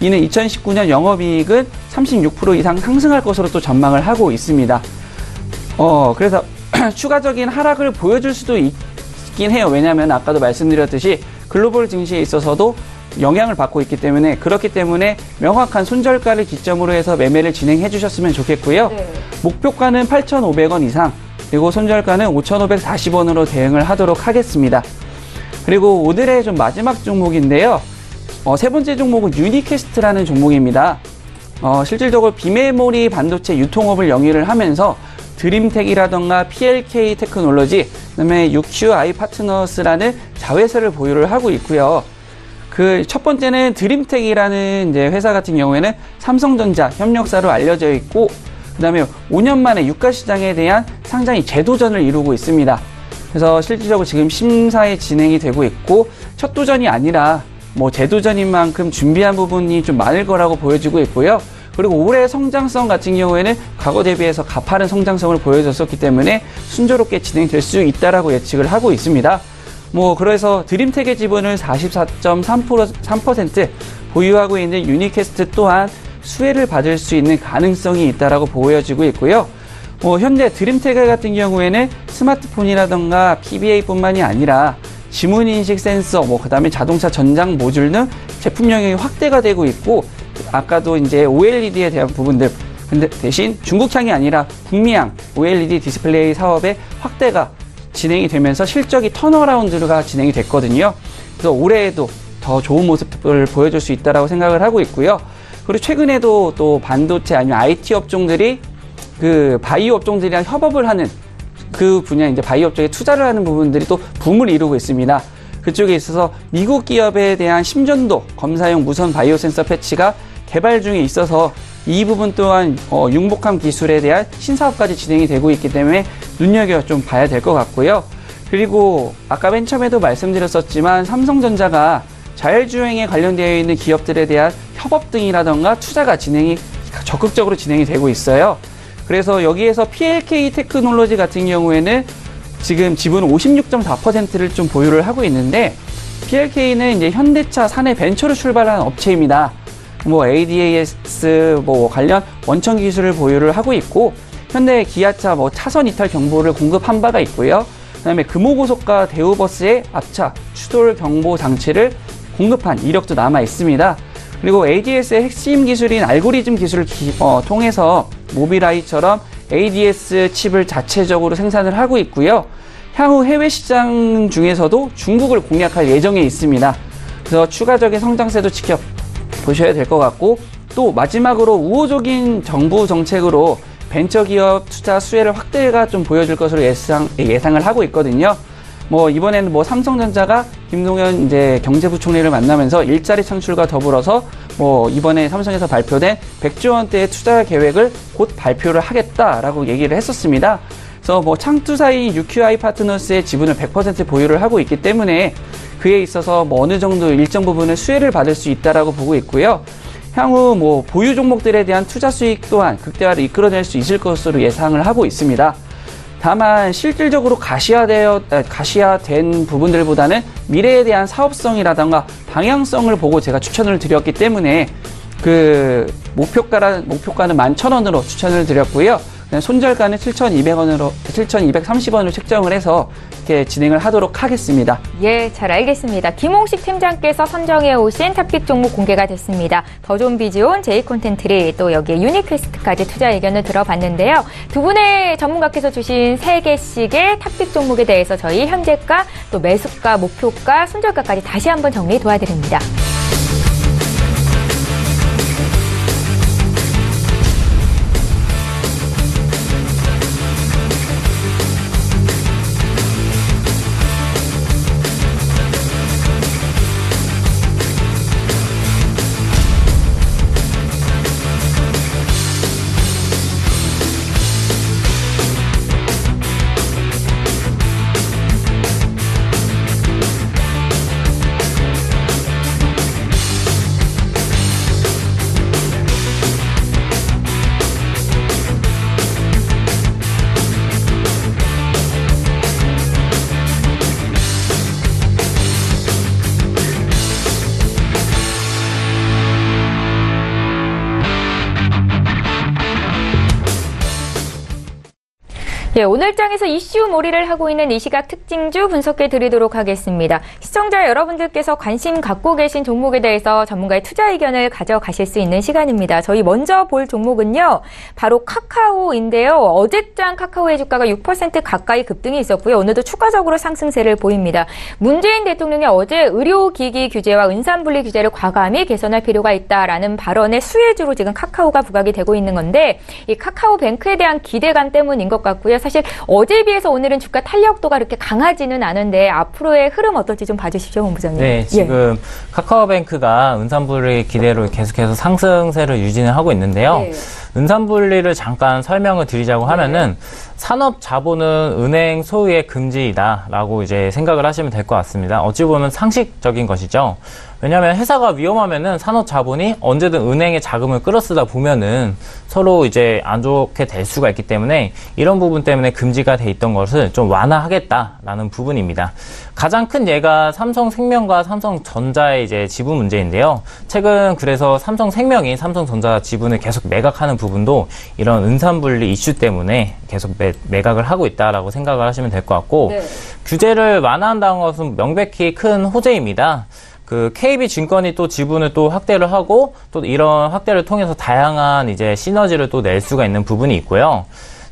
이는 2019년 영업이익은 36% 이상 상승할 것으로 또 전망을 하고 있습니다. 그래서 추가적인 하락을 보여줄 수도 있긴 해요. 왜냐하면 아까도 말씀드렸듯이 글로벌 증시에 있어서도 영향을 받고 있기 때문에, 그렇기 때문에 명확한 손절가를 기점으로 해서 매매를 진행해 주셨으면 좋겠고요. 네. 목표가는 8,500원 이상, 그리고 손절가는 5,540원으로 대응을 하도록 하겠습니다. 그리고 오늘의 좀 마지막 종목인데요. 세 번째 종목은 유니캐스트라는 종목입니다. 실질적으로 비메모리 반도체 유통업을 영위를 하면서 드림텍이라던가 PLK 테크놀로지, 그다음에 UQI 파트너스라는 자회사를 보유를 하고 있고요. 그 첫 번째는 드림텍이라는 이제 회사 같은 경우에는 삼성전자 협력사로 알려져 있고, 그다음에 5년 만에 유가 시장에 대한 상장이 재도전을 이루고 있습니다. 그래서 실질적으로 지금 심사에 진행이 되고 있고, 첫 도전이 아니라 재도전인 만큼 준비한 부분이 좀 많을 거라고 보여지고 있고요. 그리고 올해 성장성 같은 경우에는 과거 대비해서 가파른 성장성을 보여줬었기 때문에 순조롭게 진행될 수 있다라고 예측을 하고 있습니다. 그래서 드림텍의 지분을 44.3% 보유하고 있는 유니캐스트 또한 수혜를 받을 수 있는 가능성이 있다라고 보여지고 있고요. 현재 드림텍 같은 경우에는 스마트폰이라던가 PBA뿐만이 아니라 지문인식 센서, 그 다음에 자동차 전장 모듈 등 제품 영역이 확대가 되고 있고, 아까도 이제 OLED에 대한 부분들, 근데 대신 중국향이 아니라 북미향 OLED 디스플레이 사업의 확대가 진행이 되면서 실적이 턴어라운드가 진행이 됐거든요. 그래서 올해에도 더 좋은 모습을 보여줄 수 있다라고 생각을 하고 있고요. 그리고 최근에도 또 반도체 아니면 IT 업종들이 그 바이오 업종들이랑 협업을 하는 그 분야 이제 바이오 업종에 투자를 하는 부분들이 또 붐을 이루고 있습니다. 그쪽에 있어서 미국 기업에 대한 심전도 검사용 무선 바이오 센서 패치가 개발 중에 있어서 이 부분 또한 융복합 기술에 대한 신사업까지 진행이 되고 있기 때문에 눈여겨 좀 봐야 될 것 같고요. 그리고 아까 맨 처음에도 말씀드렸었지만 삼성전자가 자율주행에 관련되어 있는 기업들에 대한 협업 등이라던가 투자가 적극적으로 진행이 되고 있어요. 그래서 여기에서 PLK 테크놀로지 같은 경우에는 지금 지분 56.4%를 좀 보유를 하고 있는데, PLK는 이제 현대차 사내 벤처로 출발한 업체입니다. 뭐 ADAS 관련 원천 기술을 보유를 하고 있고, 현대 기아차 차선 이탈 경보를 공급한 바가 있고요. 그다음에 금호고속과 대우버스의 앞차 추돌 경보 장치를 공급한 이력도 남아 있습니다. 그리고 ADS의 핵심 기술인 알고리즘 기술을 통해서 모빌아이처럼 ADS 칩을 자체적으로 생산을 하고 있고요. 향후 해외 시장 중에서도 중국을 공략할 예정에 있습니다. 그래서 추가적인 성장세도 지켜보셔야 될 것 같고, 또 마지막으로 우호적인 정부 정책으로 벤처기업 투자 수혜를 확대가 좀 보여줄 것으로 예상을 하고 있거든요. 이번에는 삼성전자가 김동연 이제 경제부총리를 만나면서 일자리 창출과 더불어서 이번에 삼성에서 발표된 100조 원대의 투자 계획을 곧 발표를 하겠다라고 얘기를 했었습니다. 그래서 창투사인 UQI 파트너스의 지분을 100% 보유를 하고 있기 때문에 그에 있어서 어느 정도 일정 부분의 수혜를 받을 수 있다라고 보고 있고요. 향후 보유 종목들에 대한 투자 수익 또한 극대화를 이끌어낼 수 있을 것으로 예상을 하고 있습니다. 다만 실질적으로 가시화된 부분들보다는 미래에 대한 사업성이라던가 방향성을 보고 제가 추천을 드렸기 때문에 그 목표가는 11,000원으로 추천을 드렸고요. 손절가는 7,230원으로 책정을 해서 이렇게 진행을 하도록 하겠습니다. 예, 잘 알겠습니다. 김홍식 팀장께서 선정해 오신 탑픽 종목 공개가 됐습니다. 더 좋은 비지온, 제이콘텐트리, 또 여기에 유니퀘스트까지 투자 의견을 들어봤는데요. 두 분의 전문가께서 주신 3개씩의 탑픽 종목에 대해서 저희 현재가, 또 매수가, 목표가, 손절가까지 다시 한번 정리 도와드립니다. 예, 오늘 장에서 이슈 몰이를 하고 있는 이 시각 특징주 분석해 드리도록 하겠습니다. 시청자 여러분들께서 관심 갖고 계신 종목에 대해서 전문가의 투자 의견을 가져가실 수 있는 시간입니다. 저희 먼저 볼 종목은요, 바로 카카오인데요. 어제장 카카오의 주가가 6% 가까이 급등이 있었고요. 오늘도 추가적으로 상승세를 보입니다. 문재인 대통령이 어제 의료기기 규제와 은산분리 규제를 과감히 개선할 필요가 있다라는 발언의 수혜주로 지금 카카오가 부각이 되고 있는 건데, 이 카카오뱅크에 대한 기대감 때문인 것 같고요. 사실 어제에 비해서 오늘은 주가 탄력도가 그렇게 강하지는 않은데 앞으로의 흐름 어떨지 좀 봐주십시오, 본부장님. 네, 지금 카카오뱅크가 은산분리 기대로 계속해서 상승세를 유지를 하고 있는데요. 네. 은산분리를 잠깐 설명을 드리자고 하면은 산업 자본은 은행 소유의 금지이다라고 이제 생각을 하시면 될 것 같습니다. 어찌 보면 상식적인 것이죠. 왜냐하면 회사가 위험하면은 산업 자본이 언제든 은행에 자금을 끌어쓰다 보면은 서로 이제 안 좋게 될 수가 있기 때문에 이런 부분 때문에 금지가 돼 있던 것을 좀 완화하겠다라는 부분입니다. 가장 큰 예가 삼성생명과 삼성전자의 이제 지분 문제인데요. 최근 그래서 삼성생명이 삼성전자 지분을 계속 매각하는 부분도 이런 은산분리 이슈 때문에 계속 매각을 하고 있다라고 생각을 하시면 될 것 같고, 네. 규제를 완화한다는 것은 명백히 큰 호재입니다. KB증권이 또 지분을 또 확대를 하고 또 이런 확대를 통해서 다양한 이제 시너지를 또 낼 수가 있는 부분이 있고요.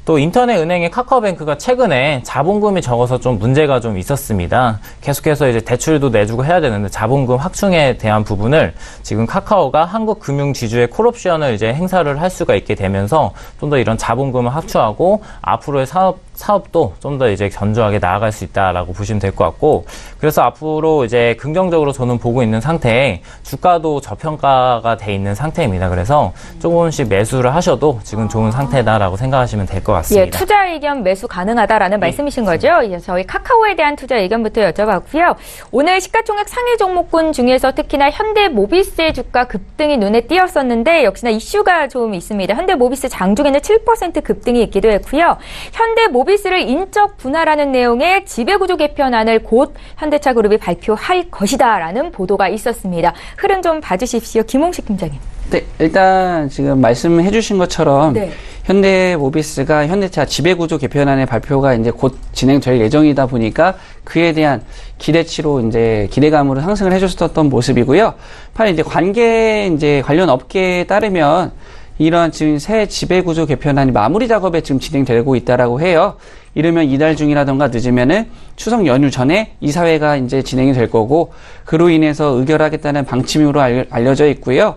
또 인터넷 은행의 카카오뱅크가 최근에 자본금이 적어서 좀 문제가 좀 있었습니다. 계속해서 이제 대출도 내주고 해야 되는데 자본금 확충에 대한 부분을 지금 카카오가 한국금융지주의 콜옵션을 이제 행사를 할 수가 있게 되면서 좀 더 이런 자본금을 합추하고 앞으로의 사업도 좀 더 이제 견조하게 나아갈 수 있다라고 보시면 될 것 같고, 그래서 앞으로 이제 긍정적으로 저는 보고 있는 상태에 주가도 저평가가 돼 있는 상태입니다. 그래서 조금씩 매수를 하셔도 지금 좋은 상태다라고 생각하시면 될 것 같습니다. 예, 투자 의견 매수 가능하다라는 말씀이신 거죠? 예, 저희 카카오에 대한 투자 의견부터 여쭤봤고요. 오늘 시가총액 상위 종목군 중에서 특히나 현대모비스의 주가 급등이 눈에 띄었었는데 역시나 이슈가 좀 있습니다. 현대모비스 장중에는 7% 급등이 있기도 했고요. 현대모비스를 인적 분할하는 내용의 지배구조 개편안을 곧 현대차그룹이 발표할 것이다라는 보도가 있었습니다. 흐름 좀 봐주십시오. 김홍식 팀장님. 네, 일단 지금 말씀해 주신 것처럼 네. 현대모비스가 현대차 지배구조 개편안의 발표가 이제 곧 진행될 예정이다 보니까 그에 대한 기대치로 이제 기대감으로 상승을 해줬었던 모습이고요. 판에 이제 관련 업계에 따르면 이런 지금 새 지배구조 개편안이 마무리 작업에 지금 진행되고 있다라고 해요. 이르면 이달 중이라던가 늦으면은 추석 연휴 전에 이사회가 이제 진행이 될 거고, 그로 인해서 의결하겠다는 방침으로 알려져 있고요.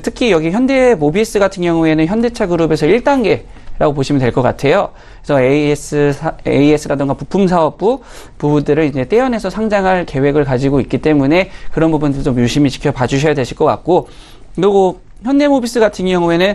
특히 여기 현대모비스 같은 경우에는 현대차 그룹에서 1단계라고 보시면 될 것 같아요. 그래서 AS라던가 부품사업부 부분들을 이제 떼어내서 상장할 계획을 가지고 있기 때문에 그런 부분도 좀 유심히 지켜봐 주셔야 되실 것 같고, 그리고 현대모비스 같은 경우에는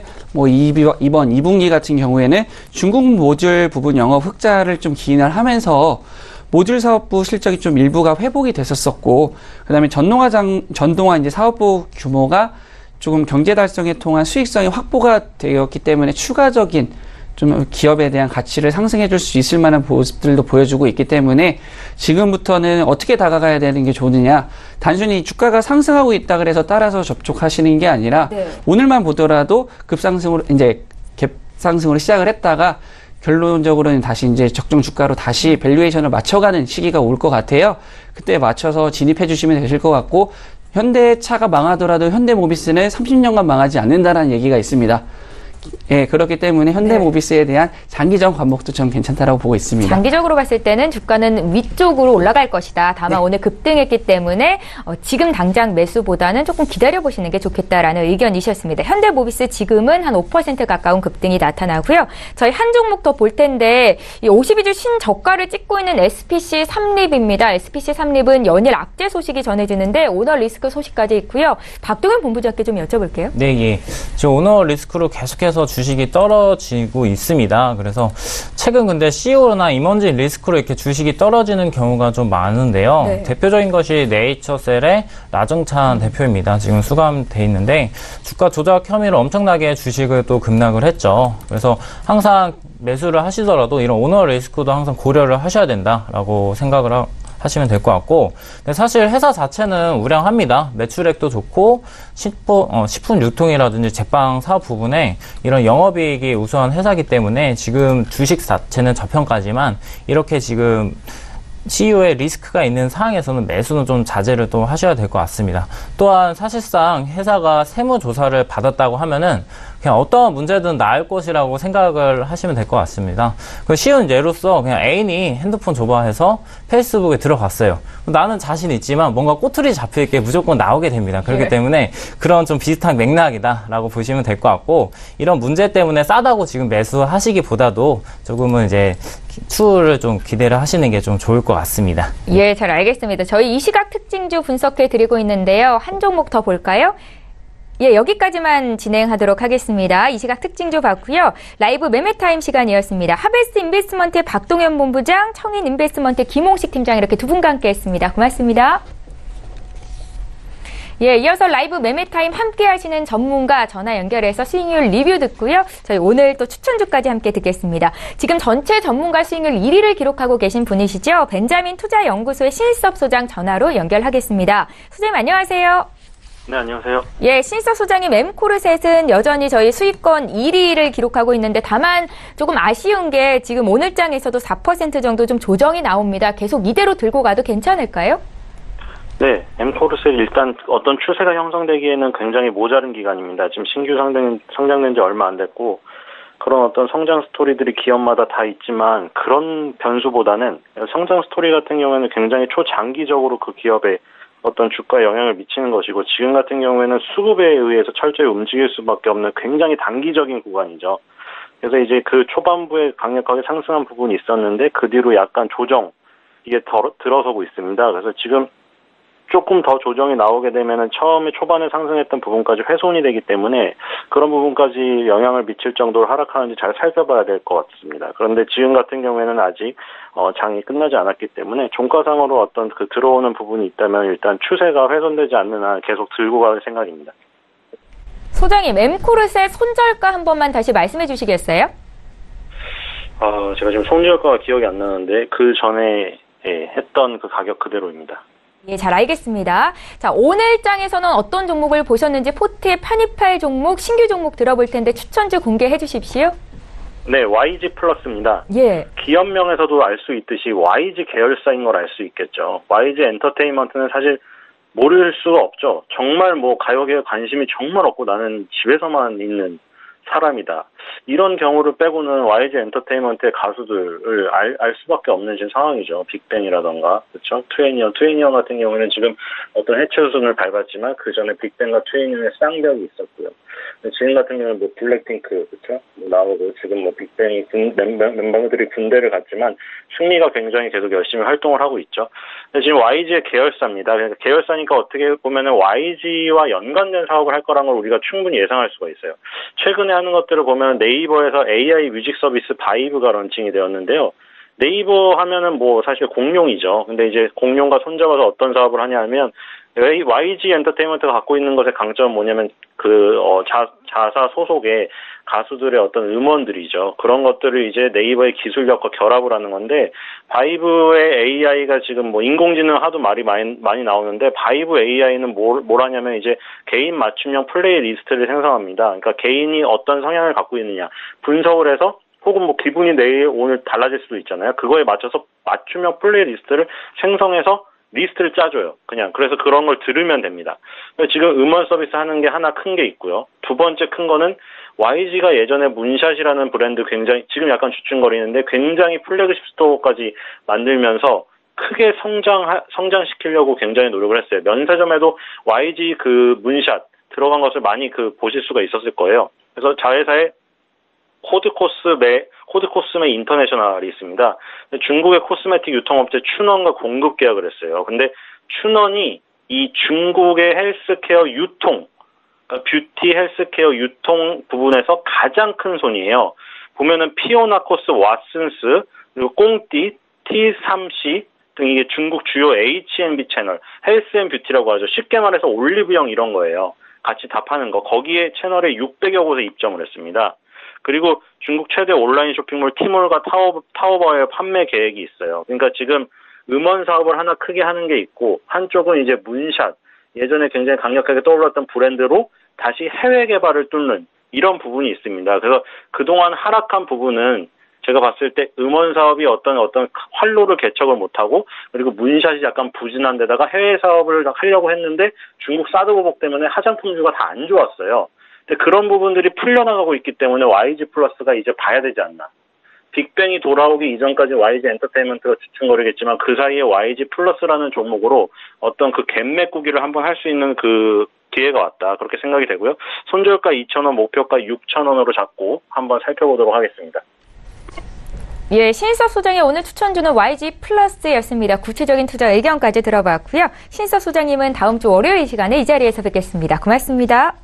이번 2분기 같은 경우에는 중국 모듈 부분 영업 흑자를 좀 기인을 하면서 모듈 사업부 실적이 좀 일부가 회복이 됐었었고, 그 다음에 전동화 이제 사업부 규모가 조금 경제 달성에 통한 수익성이 확보가 되었기 때문에 추가적인 좀 기업에 대한 가치를 상승해 줄 수 있을 만한 모습들도 보여주고 있기 때문에 지금부터는 어떻게 다가가야 되는 게 좋느냐, 단순히 주가가 상승하고 있다 그래서 따라서 접촉하시는 게 아니라 네. 오늘만 보더라도 급상승으로 이제 갭상승으로 시작을 했다가 결론적으로는 다시 이제 적정 주가로 다시 밸류에이션을 맞춰가는 시기가 올 것 같아요. 그때 맞춰서 진입해 주시면 되실 것 같고, 현대차가 망하더라도 현대모비스는 30년간 망하지 않는다라는 얘기가 있습니다. 예, 그렇기 때문에 현대모비스에 대한 장기적 관목도 좀 괜찮다라고 보고 있습니다. 장기적으로 봤을 때는 주가는 위쪽으로 올라갈 것이다. 다만 네. 오늘 급등했기 때문에 지금 당장 매수보다는 조금 기다려보시는 게 좋겠다라는 의견이셨습니다. 현대모비스 지금은 한 5% 가까운 급등이 나타나고요. 저희 한 종목 더 볼 텐데 이 52주 신저가를 찍고 있는 SPC 삼립입니다. SPC 삼립은 연일 악재 소식이 전해지는데 오너 리스크 소식까지 있고요. 박동현 본부장께 좀 여쭤볼게요. 네, 예. 지금 오너 리스크로 계속해서 주식이 떨어지고 있습니다. 그래서 최근 근데 CEO나 임원진 리스크로 이렇게 주식이 떨어지는 경우가 좀 많은데요. 네. 대표적인 것이 네이처셀의 라정찬 대표입니다. 지금 수감돼 있는데 주가 조작 혐의로 엄청나게 주식을 또 급락을 했죠. 그래서 항상 매수를 하시더라도 이런 오너 리스크도 항상 고려를 하셔야 된다라고 생각을 하시면 될 것 같고, 근데 사실 회사 자체는 우량합니다. 매출액도 좋고 식품 유통이라든지 제빵 사업 부분에 이런 영업이익이 우수한 회사이기 때문에 지금 주식 자체는 저평가지만 이렇게 지금 CEO의 리스크가 있는 상황에서는 매수는 좀 자제를 또 하셔야 될 것 같습니다. 또한 사실상 회사가 세무조사를 받았다고 하면은 그냥 어떠한 문제든 나을 것이라고 생각을 하시면 될 것 같습니다. 그 쉬운 예로서 그냥 애인이 핸드폰 줘봐 해서 페이스북에 들어갔어요. 나는 자신 있지만 뭔가 꼬투리 잡힐 게 무조건 나오게 됩니다. 그렇기 때문에 그런 좀 비슷한 맥락이다라고 보시면 될 것 같고, 이런 문제 때문에 싸다고 지금 매수하시기보다도 조금은 이제 추후를 좀 기대를 하시는 게 좀 좋을 것 같습니다. 예, 잘 알겠습니다. 저희 이 시각 특징주 분석해 드리고 있는데요. 한 종목 더 볼까요? 예, 여기까지만 진행하도록 하겠습니다. 이 시각 특징주 봤고요. 라이브 매매타임 시간이었습니다. 하베스트 인베스트먼트의 박동현 본부장, 청인 인베스트먼트의 김홍식 팀장 이렇게 두 분과 함께 했습니다. 고맙습니다. 예, 이어서 라이브 매매타임 함께 하시는 전문가 전화 연결해서 수익률 리뷰 듣고요. 저희 오늘 또 추천주까지 함께 듣겠습니다. 지금 전체 전문가 수익률 1위를 기록하고 계신 분이시죠. 벤자민 투자연구소의 신일섭 소장 전화로 연결하겠습니다. 소장님 안녕하세요. 네, 안녕하세요. 예, 신일섭 소장님 엠코르셋은 여전히 저희 수익권 1위를 기록하고 있는데 다만 조금 아쉬운 게 지금 오늘장에서도 4% 정도 좀 조정이 나옵니다. 계속 이대로 들고 가도 괜찮을까요? 네, 엠코르셋 일단 어떤 추세가 형성되기에는 굉장히 모자른 기간입니다. 지금 신규 상장된 지 얼마 안 됐고, 그런 어떤 성장 스토리들이 기업마다 다 있지만 그런 변수보다는 성장 스토리 같은 경우에는 굉장히 초장기적으로 그 기업에 어떤 주가에 영향을 미치는 것이고 지금 같은 경우에는 수급에 의해서 철저히 움직일 수밖에 없는 굉장히 단기적인 구간이죠. 그래서 이제 그 초반부에 강력하게 상승한 부분이 있었는데 그 뒤로 약간 조정 이게 들어서고 있습니다. 그래서 지금 조금 더 조정이 나오게 되면은 처음에 초반에 상승했던 부분까지 훼손이 되기 때문에 그런 부분까지 영향을 미칠 정도로 하락하는지 잘 살펴봐야 될 것 같습니다. 그런데 지금 같은 경우에는 아직 장이 끝나지 않았기 때문에 종가상으로 어떤 그 들어오는 부분이 있다면 일단 추세가 훼손되지 않는 한 계속 들고 갈 생각입니다. 소장님, 엠코르셀 손절가 한 번만 다시 말씀해 주시겠어요? 제가 지금 손절가가 기억이 안 나는데 그 전에 했던 그 가격 그대로입니다. 예, 잘 알겠습니다. 자, 오늘 장에서는 어떤 종목을 보셨는지 포트에 편입할 종목, 신규 종목 들어볼 텐데 추천주 공개해 주십시오. 네, YG 플러스입니다. 예. 기업명에서도 알 수 있듯이 YG 계열사인 걸 알 수 있겠죠. YG 엔터테인먼트는 사실 모를 수가 없죠. 정말 뭐 가요계에 관심이 정말 없고 나는 집에서만 있는 사람이다. 이런 경우를 빼고는 YG 엔터테인먼트의 가수들을 알 수밖에 없는 지금 상황이죠. 빅뱅이라던가, 그렇죠? 트웨니언 같은 경우에는 지금 어떤 해체 수순을 밟았지만 그 전에 빅뱅과 트웨니언의 쌍벽이 있었고요. 지금 같은 경우는 뭐 블랙핑크, 그렇죠? 나오고 지금 뭐 빅뱅이 멤버들이 군대를 갔지만 승리가 굉장히 계속 열심히 활동을 하고 있죠. 지금 YG의 계열사입니다. 그러니까 계열사니까 어떻게 보면은 YG와 연관된 사업을 할 거란 걸 우리가 충분히 예상할 수가 있어요. 최근에 하는 것들을 보면 네이버에서 AI 뮤직 서비스 바이브가 런칭이 되었는데요. 네이버 하면은 뭐 사실 공룡이죠. 근데 이제 공룡과 손잡아서 어떤 사업을 하냐면 YG 엔터테인먼트가 갖고 있는 것의 강점은 뭐냐면 자사 소속의 가수들의 어떤 음원들이죠. 그런 것들을 이제 네이버의 기술력과 결합을 하는 건데 바이브의 AI가 지금 뭐 인공지능 하도 말이 많이 나오는데 바이브 AI는 뭘 하냐면 이제 개인 맞춤형 플레이리스트를 생성합니다. 그러니까 개인이 어떤 성향을 갖고 있느냐 분석을 해서 혹은 뭐 기분이 내일 오늘 달라질 수도 있잖아요. 그거에 맞춰서 맞춤형 플레이리스트를 생성해서 리스트를 짜줘요. 그냥. 그래서 그런 걸 들으면 됩니다. 지금 음원 서비스 하는 게 하나 큰 게 있고요. 두 번째 큰 거는 YG가 예전에 문샷이라는 브랜드 굉장히 지금 약간 주춤거리는데 굉장히 플래그십 스토어까지 만들면서 크게 성장시키려고 굉장히 노력을 했어요. 면세점에도 YG 그 문샷 들어간 것을 많이 보실 수가 있었을 거예요. 그래서 자회사에 코드코스메 인터내셔널이 있습니다. 중국의 코스메틱 유통업체 춘원과 공급 계약을 했어요. 근데 춘원이 이 중국의 헬스케어 유통, 그러니까 뷰티 헬스케어 유통 부분에서 가장 큰 손이에요. 보면은 피오나코스, 왓슨스, 그리고 꽁띠, T3C 등 이게 중국 주요 H&B 채널, 헬스앤뷰티라고 하죠. 쉽게 말해서 올리브영 이런 거예요. 같이 다 파는 거. 거기에 채널에 600여 곳에 입점을 했습니다. 그리고 중국 최대 온라인 쇼핑몰 티몰과 타오바오의 판매 계획이 있어요. 그러니까 지금 음원 사업을 하나 크게 하는 게 있고 한쪽은 이제 문샷, 예전에 굉장히 강력하게 떠올랐던 브랜드로 다시 해외 개발을 뚫는 이런 부분이 있습니다. 그래서 그동안 하락한 부분은 제가 봤을 때 음원 사업이 어떤 활로를 개척을 못하고 그리고 문샷이 약간 부진한 데다가 해외 사업을 하려고 했는데 중국 사드 보복 때문에 화장품주가 다 안 좋았어요. 그런 부분들이 풀려나가고 있기 때문에 YG 플러스가 이제 봐야 되지 않나. 빅뱅이 돌아오기 이전까지 YG 엔터테인먼트가 주춤거리겠지만 그 사이에 YG 플러스라는 종목으로 어떤 그 갭 메꾸기를 한번 할 수 있는 그 기회가 왔다. 그렇게 생각이 되고요. 손절가 2,000원, 목표가 6,000원으로 잡고 한번 살펴보도록 하겠습니다. 예, 신인섭 소장의 오늘 추천주는 YG 플러스였습니다. 구체적인 투자 의견까지 들어봤고요. 신인섭 소장님은 다음 주 월요일 시간에 이 자리에서 뵙겠습니다. 고맙습니다.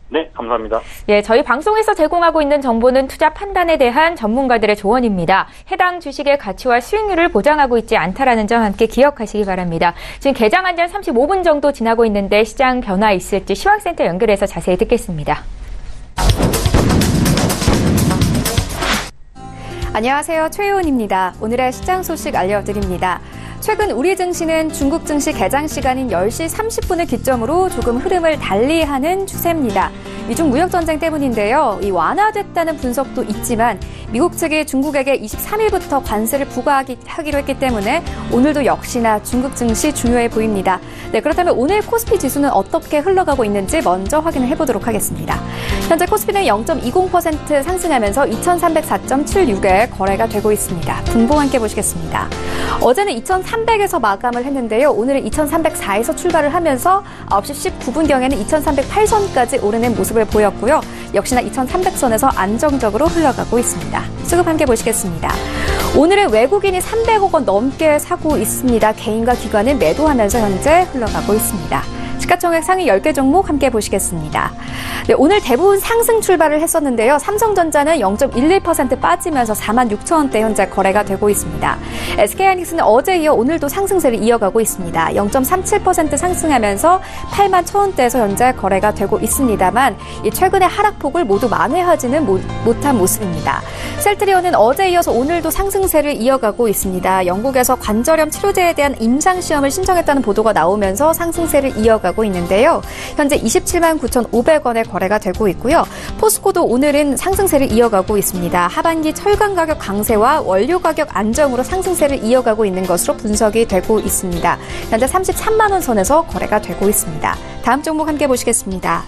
네, 감사합니다. 예, 저희 방송에서 제공하고 있는 정보는 투자 판단에 대한 전문가들의 조언입니다. 해당 주식의 가치와 수익률을 보장하고 있지 않다라는 점 함께 기억하시기 바랍니다. 지금 개장한 지 35분 정도 지나고 있는데 시장 변화 있을지 시황센터 연결해서 자세히 듣겠습니다. 안녕하세요. 최혜원입니다. 오늘의 시장 소식 알려드립니다. 최근 우리 증시는 중국 증시 개장 시간인 10시 30분을 기점으로 조금 흐름을 달리하는 추세입니다. 미중 무역 전쟁 때문인데요. 이 완화됐다는 분석도 있지만 미국 측이 중국에게 23일부터 관세를 부과하기로 했기 때문에 오늘도 역시나 중국 증시 중요해 보입니다. 네, 그렇다면 오늘 코스피 지수는 어떻게 흘러가고 있는지 먼저 확인을 해보도록 하겠습니다. 현재 코스피는 0.20% 상승하면서 2304.76에 거래가 되고 있습니다. 분봉 함께 보시겠습니다. 어제는 2300에서 마감을 했는데요. 오늘은 2304에서 출발을 하면서 9시 19분경에는 2308선까지 오르는 모습을 보였고요. 역시나 2300선에서 안정적으로 흘러가고 있습니다. 수급 함께 보시겠습니다. 오늘은 외국인이 300억 원 넘게 사고 있습니다. 개인과 기관은 매도하면서 현재 흘러가고 있습니다. 시가총액 상위 10개 종목 함께 보시겠습니다. 네, 오늘 대부분 상승 출발을 했었는데요. 삼성전자는 0.11% 빠지면서 46,000원대 현재 거래가 되고 있습니다. SK하이닉스는 어제 이어 오늘도 상승세를 이어가고 있습니다. 0.37% 상승하면서 81,000원대에서 현재 거래가 되고 있습니다만 이 최근의 하락폭을 모두 만회하지는 못한 모습입니다. 셀트리온은 어제 이어서 오늘도 상승세를 이어가고 있습니다. 영국에서 관절염 치료제에 대한 임상시험을 신청했다는 보도가 나오면서 상승세를 이어가고 있는데요. 현재 27만 9,500원에 거래가 되고 있고요. 포스코도 오늘은 상승세를 이어가고 있습니다. 하반기 철강 가격 강세와 원료 가격 안정으로 상승세를 이어가고 있는 것으로 분석이 되고 있습니다. 현재 33만 원 선에서 거래가 되고 있습니다. 다음 종목 함께 보시겠습니다.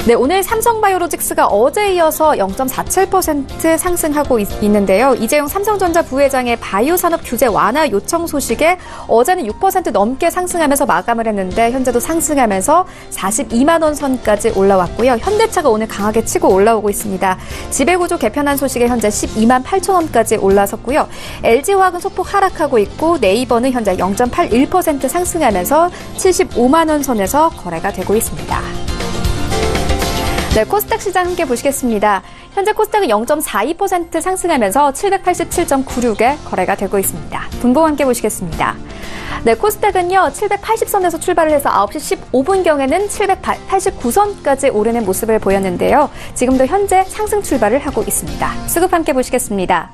네, 오늘 삼성바이오로직스가 어제 이어서 0.47% 상승하고 있는데요. 이재용 삼성전자 부회장의 바이오 산업 규제 완화 요청 소식에 어제는 6% 넘게 상승하면서 마감을 했는데 현재도 상승하면서 42만 원 선까지 올라왔고요. 현대차가 오늘 강하게 치고 올라오고 있습니다. 지배구조 개편한 소식에 현재 12만 8천 원까지 올라섰고요. LG화학은 소폭 하락하고 있고 네이버는 현재 0.81% 상승하면서 75만 원 선에서 거래가 되고 있습니다. 네, 코스닥 시장 함께 보시겠습니다. 현재 코스닥은 0.42% 상승하면서 787.96에 거래가 되고 있습니다. 분봉 함께 보시겠습니다. 네, 코스닥은요, 780선에서 출발을 해서 9시 15분경에는 789선까지 오르는 모습을 보였는데요. 지금도 현재 상승 출발을 하고 있습니다. 수급 함께 보시겠습니다.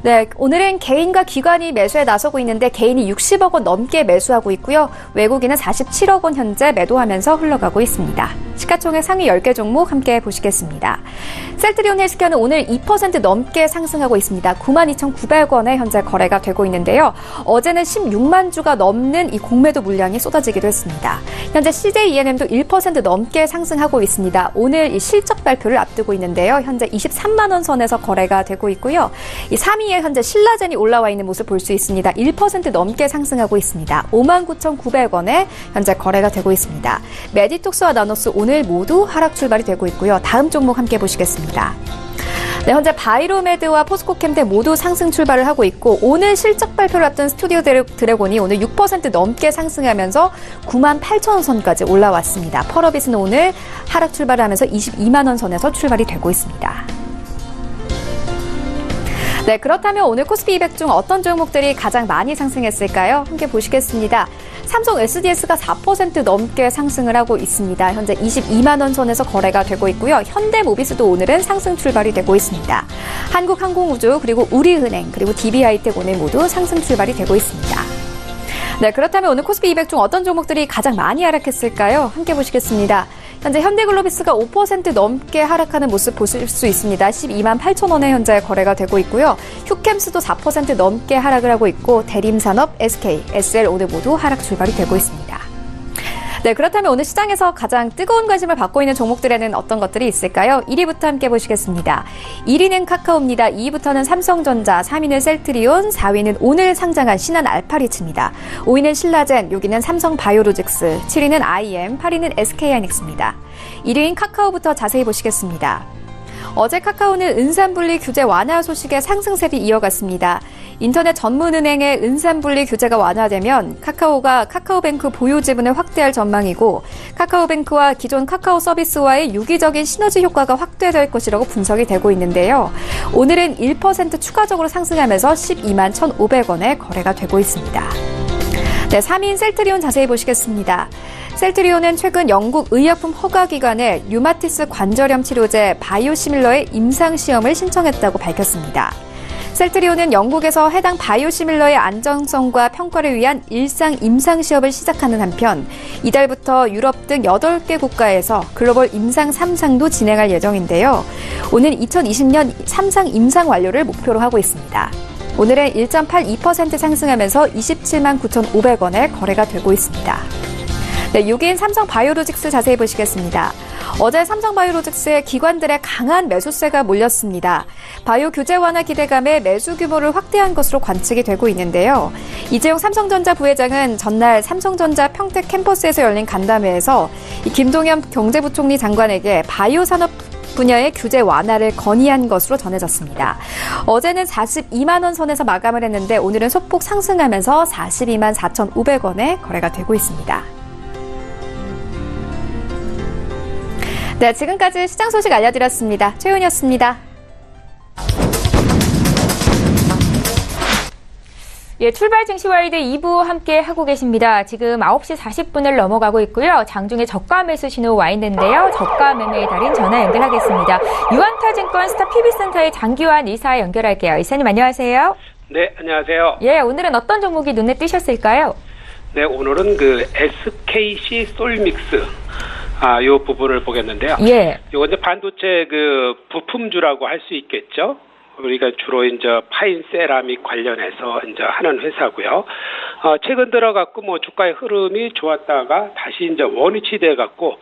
네, 오늘은 개인과 기관이 매수에 나서고 있는데 개인이 60억 원 넘게 매수하고 있고요. 외국인은 47억 원 현재 매도하면서 흘러가고 있습니다. 시가총액 상위 10개 종목 함께 보시겠습니다. 셀트리온 헬스케어는 오늘 2% 넘게 상승하고 있습니다. 92,900원에 현재 거래가 되고 있는데요. 어제는 16만 주가 넘는 이 공매도 물량이 쏟아지기도 했습니다. 현재 CJENM도 1% 넘게 상승하고 있습니다. 오늘 이 실적 발표를 앞두고 있는데요. 현재 23만 원 선에서 거래가 되고 있고요. 이 3위에 현재 신라젠이 올라와 있는 모습 볼 수 있습니다. 1% 넘게 상승하고 있습니다. 59,900원에 현재 거래가 되고 있습니다. 메디톡스와 나노스 오늘 모두 하락 출발이 되고 있고요. 다음 종목 함께 보시겠습니다. 네, 현재 바이로메드와 포스코캠텍 모두 상승 출발을 하고 있고 오늘 실적 발표를 앞둔 스튜디오 드래곤이 오늘 6% 넘게 상승하면서 9만 8천 원 선까지 올라왔습니다. 펄어빗은 오늘 하락 출발을 하면서 22만 원 선에서 출발이 되고 있습니다. 네, 그렇다면 오늘 코스피 200 중 어떤 종목들이 가장 많이 상승했을까요? 함께 보시겠습니다. 삼성 SDS가 4% 넘게 상승을 하고 있습니다. 현재 22만 원 선에서 거래가 되고 있고요. 현대모비스도 오늘은 상승 출발이 되고 있습니다. 한국항공우주 그리고 우리은행 그리고 DB하이텍 오늘 모두 상승 출발이 되고 있습니다. 네, 그렇다면 오늘 코스피 200 중 어떤 종목들이 가장 많이 하락했을까요? 함께 보시겠습니다. 현재 현대글로비스가 5% 넘게 하락하는 모습 보실 수 있습니다. 12만 8천 원에 현재 거래가 되고 있고요. 휴캠스도 4% 넘게 하락을 하고 있고 대림산업, SK, SL 오늘 모두 하락 출발이 되고 있습니다. 네, 그렇다면 오늘 시장에서 가장 뜨거운 관심을 받고 있는 종목들에는 어떤 것들이 있을까요? 1위부터 함께 보시겠습니다. 1위는 카카오입니다. 2위부터는 삼성전자, 3위는 셀트리온, 4위는 오늘 상장한 신한 알파리츠입니다. 5위는 신라젠, 6위는 삼성바이오로직스, 7위는 IM, 8위는 SK하이닉스입니다. 1위인 카카오부터 자세히 보시겠습니다. 어제 카카오는 은산분리 규제 완화 소식에 상승세를 이어갔습니다. 인터넷 전문은행의 은산분리 규제가 완화되면 카카오가 카카오뱅크 보유 지분을 확대할 전망이고 카카오뱅크와 기존 카카오 서비스와의 유기적인 시너지 효과가 확대될 것이라고 분석이 되고 있는데요. 오늘은 1% 추가적으로 상승하면서 12만 1,500원에 거래가 되고 있습니다. 네, 3위인 셀트리온 자세히 보시겠습니다. 셀트리온은 최근 영국 의약품 허가기관에 류마티스 관절염 치료제 바이오시밀러의 임상시험을 신청했다고 밝혔습니다. 셀트리온은 영국에서 해당 바이오시밀러의 안정성과 평가를 위한 일상 임상 시험을 시작하는 한편 이달부터 유럽 등 8개 국가에서 글로벌 임상 3상도 진행할 예정인데요. 오는 2020년 3상 임상 완료를 목표로 하고 있습니다. 오늘은 1.82% 상승하면서 27만 9,500원에 거래가 되고 있습니다. 네, 6인 삼성바이오로직스 자세히 보시겠습니다. 어제 삼성바이오로직스에 기관들의 강한 매수세가 몰렸습니다. 바이오 규제 완화 기대감에 매수 규모를 확대한 것으로 관측이 되고 있는데요. 이재용 삼성전자 부회장은 전날 삼성전자 평택 캠퍼스에서 열린 간담회에서 김동연 경제부총리 장관에게 바이오 산업 분야의 규제 완화를 건의한 것으로 전해졌습니다. 어제는 42만 원 선에서 마감을 했는데 오늘은 소폭 상승하면서 42만 4,500원에 거래가 되고 있습니다. 네, 지금까지 시장 소식 알려드렸습니다. 최윤이었습니다. 예, 출발 증시와이드 2부 함께 하고 계십니다. 지금 9시 40분을 넘어가고 있고요. 장중에 저가 매수 신호 와 있는데요. 저가 매매의 달인 전화 연결하겠습니다. 유한타증권 스타 PB센터의 장기환 이사 연결할게요. 이사님 안녕하세요. 네, 안녕하세요. 예, 오늘은 어떤 종목이 눈에 띄셨을까요? 네, 오늘은 SKC 솔믹스 요 부분을 보겠는데요. 예. 요거 이제 반도체 부품주라고 할 수 있겠죠. 우리가 주로 이제 파인 세라믹 관련해서 이제 하는 회사고요. 최근 들어갖고 주가의 흐름이 좋았다가 다시 이제 원위치 돼 갖고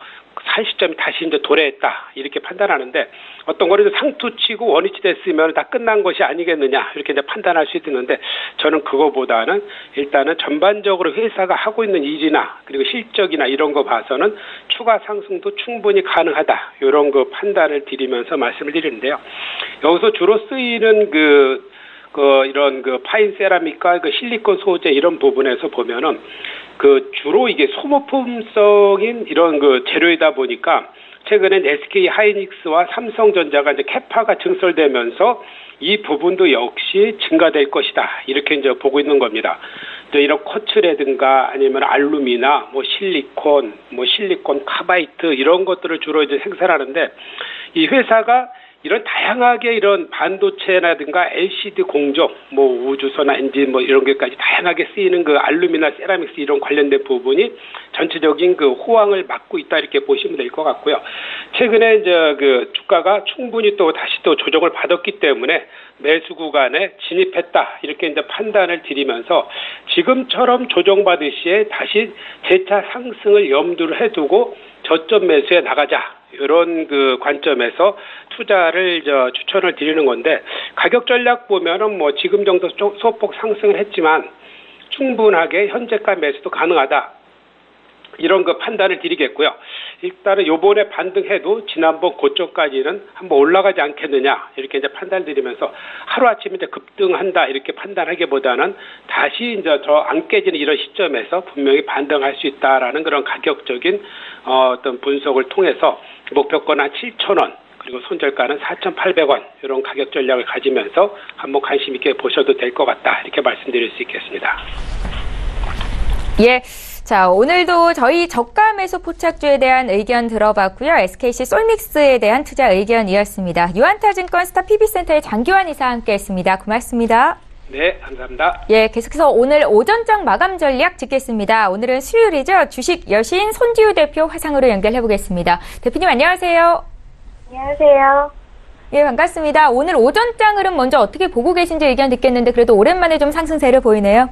살 시점이 다시 이제 도래했다 이렇게 판단하는데 어떤 거는 상투치고 원위치 됐으면 다 끝난 것이 아니겠느냐 이렇게 이제 판단할 수 있는데 저는 그거보다는 일단은 전반적으로 회사가 하고 있는 일이나 그리고 실적이나 이런 거 봐서는 추가 상승도 충분히 가능하다 이런 거 판단을 드리면서 말씀을 드리는데요. 여기서 주로 쓰이는 이런 파인 세라믹과 실리콘 소재 이런 부분에서 보면은 주로 이게 소모품성인 이런 재료이다 보니까 최근엔 SK 하이닉스와 삼성전자가 이제 캐파가 증설되면서 이 부분도 역시 증가될 것이다. 이렇게 이제 보고 있는 겁니다. 이런 쿼츠라든가 아니면 알루미나 실리콘, 실리콘 카바이트 이런 것들을 주로 이제 생산하는데 이 회사가 이런 다양하게 이런 반도체라든가 LCD 공정, 우주선이나 엔진 이런 게까지 다양하게 쓰이는 알루미나 세라믹스 이런 관련된 부분이 전체적인 호황을 막고 있다 이렇게 보시면 될 것 같고요. 최근에 이제 주가가 충분히 또 다시 또 조정을 받았기 때문에 매수 구간에 진입했다 이렇게 이제 판단을 드리면서 지금처럼 조정받을 시에 다시 재차 상승을 염두를 해두고 저점 매수에 나가자. 이런 관점에서 투자를 추천을 드리는 건데 가격 전략 보면은 지금 정도 소폭 상승을 했지만 충분하게 현재가 매수도 가능하다. 이런 판단을 드리겠고요. 일단은 요번에 반등해도 지난번 고점까지는 한번 올라가지 않겠느냐 이렇게 이제 판단을 드리면서 하루아침에 이제 급등한다 이렇게 판단하기보다는 다시 이제 더 안 깨지는 이런 시점에서 분명히 반등할 수 있다라는 그런 가격적인 어떤 분석을 통해서 목표가는 한 7,000원 그리고 손절가는 4,800원 이런 가격 전략을 가지면서 한번 관심 있게 보셔도 될 것 같다 이렇게 말씀드릴 수 있겠습니다. 예. 자, 오늘도 저희 저가 매수 포착주에 대한 의견 들어봤고요. SKC 솔믹스에 대한 투자 의견이었습니다. 유한타증권 스타 PB센터의 장기환 이사와 함께했습니다. 고맙습니다. 네, 감사합니다. 예, 계속해서 오늘 오전장 마감 전략 듣겠습니다. 오늘은 수요일이죠. 주식 여신 손지우 대표 화상으로 연결해보겠습니다. 대표님 안녕하세요. 안녕하세요. 예, 반갑습니다. 오늘 오전장 흐름 먼저 어떻게 보고 계신지 의견 듣겠는데 그래도 오랜만에 좀 상승세를 보이네요.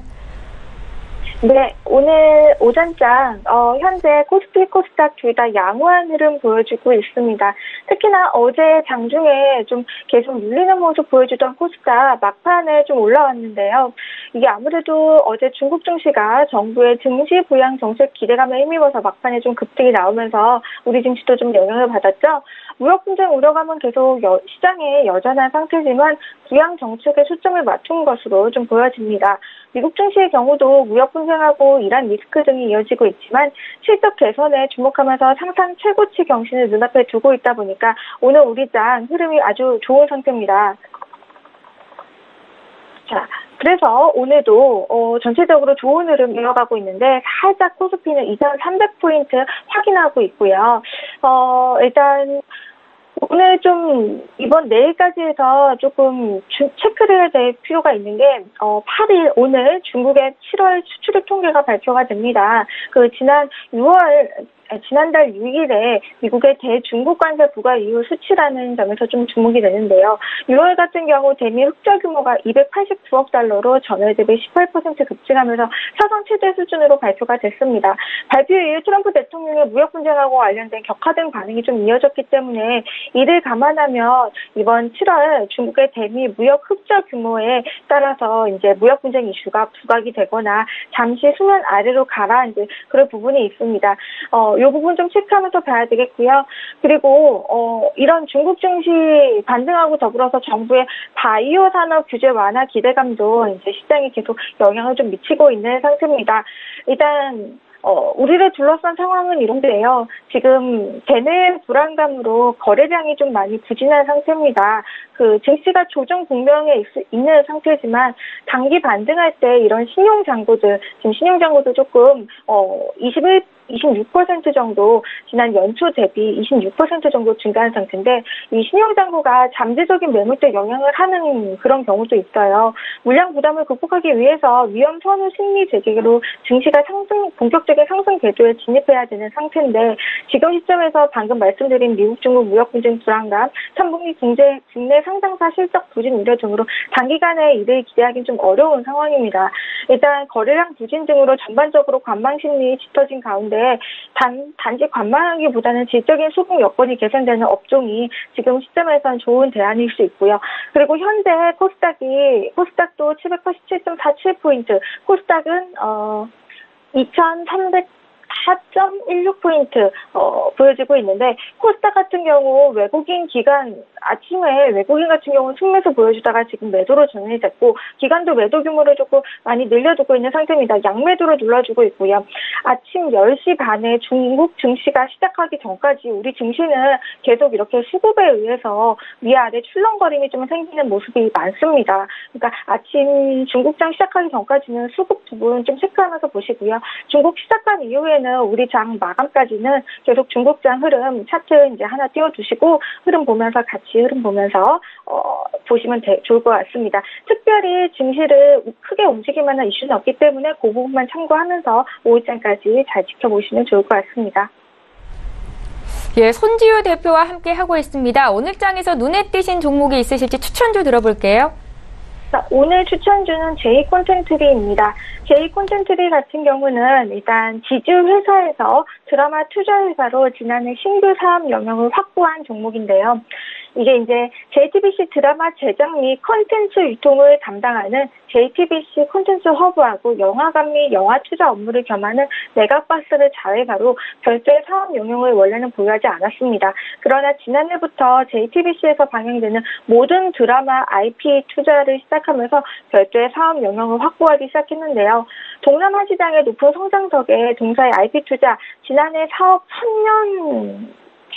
네, 오늘 오전장 현재 코스피, 코스닥 둘 다 양호한 흐름 보여주고 있습니다. 특히나 어제 장중에 좀 계속 눌리는 모습 보여주던 코스닥 막판에 좀 올라왔는데요. 이게 아무래도 어제 중국 증시가 정부의 증시 부양 정책 기대감에 힘입어서 막판에 좀 급등이 나오면서 우리 증시도 좀 영향을 받았죠. 무역 분쟁 우려감은 계속 시장에 여전한 상태지만 부양 정책에 초점을 맞춘 것으로 좀 보여집니다. 미국 증시의 경우도 무역 분쟁하고 이란 리스크 등이 이어지고 있지만 실적 개선에 주목하면서 상상 최고치 경신을 눈앞에 두고 있다 보니까 오늘 우리 장 흐름이 아주 좋은 상태입니다. 자, 그래서 오늘도 전체적으로 좋은 흐름 이어가고 있는데 살짝 코스피는 2,300포인트 확인하고 있고요. 일단 오늘 좀 이번 내일까지 해서 조금 체크를 해야 될 필요가 있는 게 8일 오늘 중국의 7월 수출입 통계가 발표가 됩니다. 지난달 6일에 미국의 대중국 관세 부과 이후 수치라는 점에서 좀 주목이 되는데요. 6월 같은 경우 대미 흑자 규모가 289억 달러로 전월 대비 18% 급증하면서 사상 최대 수준으로 발표가 됐습니다. 발표 이후 트럼프 대통령의 무역 분쟁하고 관련된 격화된 반응이 좀 이어졌기 때문에 이를 감안하면 이번 7월 중국의 대미 무역 흑자 규모에 따라서 이제 무역 분쟁 이슈가 부각이 되거나 잠시 수면 아래로 가라앉을 그런 부분이 있습니다. 이 부분 좀 체크하면서 봐야 되겠고요. 그리고 이런 중국 증시 반등하고 더불어서 정부의 바이오 산업 규제 완화 기대감도 이제 시장에 계속 영향을 좀 미치고 있는 상태입니다. 일단 우리를 둘러싼 상황은 이런데요. 지금 대내 불안감으로 거래량이 좀 많이 부진한 상태입니다. 증시가 조정 국면에 있는 상태지만 단기 반등할 때 이런 지금 신용장고도 조금 26% 정도 지난 연초 대비 26% 정도 증가한 상태인데 이 신용장고가 잠재적인 매물대 영향을 하는 그런 경우도 있어요. 물량 부담을 극복하기 위해서 위험 선호 심리 재개로 증시가 본격적인 상승 궤도에 진입해야 되는 상태인데 지금 시점에서 방금 말씀드린 미국 중국 무역 분쟁 불안감, 3분기 국내 상장사 실적 부진 우려 등으로 단기간에 이를 기대하기는 좀 어려운 상황입니다. 일단 거래량 부진 등으로 전반적으로 관망 심리 짙어진 가운데 단지 관망하기보다는 질적인 수급 여건이 개선되는 업종이 지금 시점에서는 좋은 대안일 수 있고요. 그리고 현재 코스닥도 787.47포인트, 코스닥은 2,304.16포인트 보여지고 있는데 코스닥 같은 경우 아침에 외국인 같은 경우는 승매수 보여주다가 지금 매도로 전환이 됐고 기관도 매도 규모를 조금 많이 늘려두고 있는 상태입니다. 양매도로 눌러주고 있고요. 아침 10시 반에 중국 증시가 시작하기 전까지 우리 증시는 계속 이렇게 수급에 의해서 위아래 출렁거림이 좀 생기는 모습이 많습니다. 그러니까 아침 중국장 시작하기 전까지는 수급 부분 좀 체크하면서 보시고요. 중국 시작한 이후에는 우리 장 마감까지는 계속 중국장 흐름 차트 이제 하나 띄워두시고 같이 흐름 보면서 보시면 좋을 것 같습니다. 특별히 증시를 크게 움직일 만한 이슈는 없기 때문에 그 부분만 참고하면서 5일장까지 잘 지켜보시면 좋을 것 같습니다. 예, 손지효 대표와 함께 하고 있습니다. 오늘 장에서 눈에 띄신 종목이 있으실지 추천주 들어볼게요. 오늘 추천주는 제이콘텐트리입니다. 제이콘텐트리 같은 경우는 일단 지주 회사에서 드라마 투자 회사로 지난해 신규 사업 영역을 확보한 종목인데요. 이게 이제 JTBC 드라마 제작 및 콘텐츠 유통을 담당하는 JTBC 콘텐츠 허브하고 영화관 및 영화 투자 업무를 겸하는 메가박스를 자회사로 별도의 사업 영역을 원래는 보유하지 않았습니다. 그러나 지난해부터 JTBC에서 방영되는 모든 드라마 IP 투자를 시작하면서 별도의 사업 영역을 확보하기 시작했는데요. 동남아 시장의 높은 성장석에 동사의 IP 투자, 지난해 사업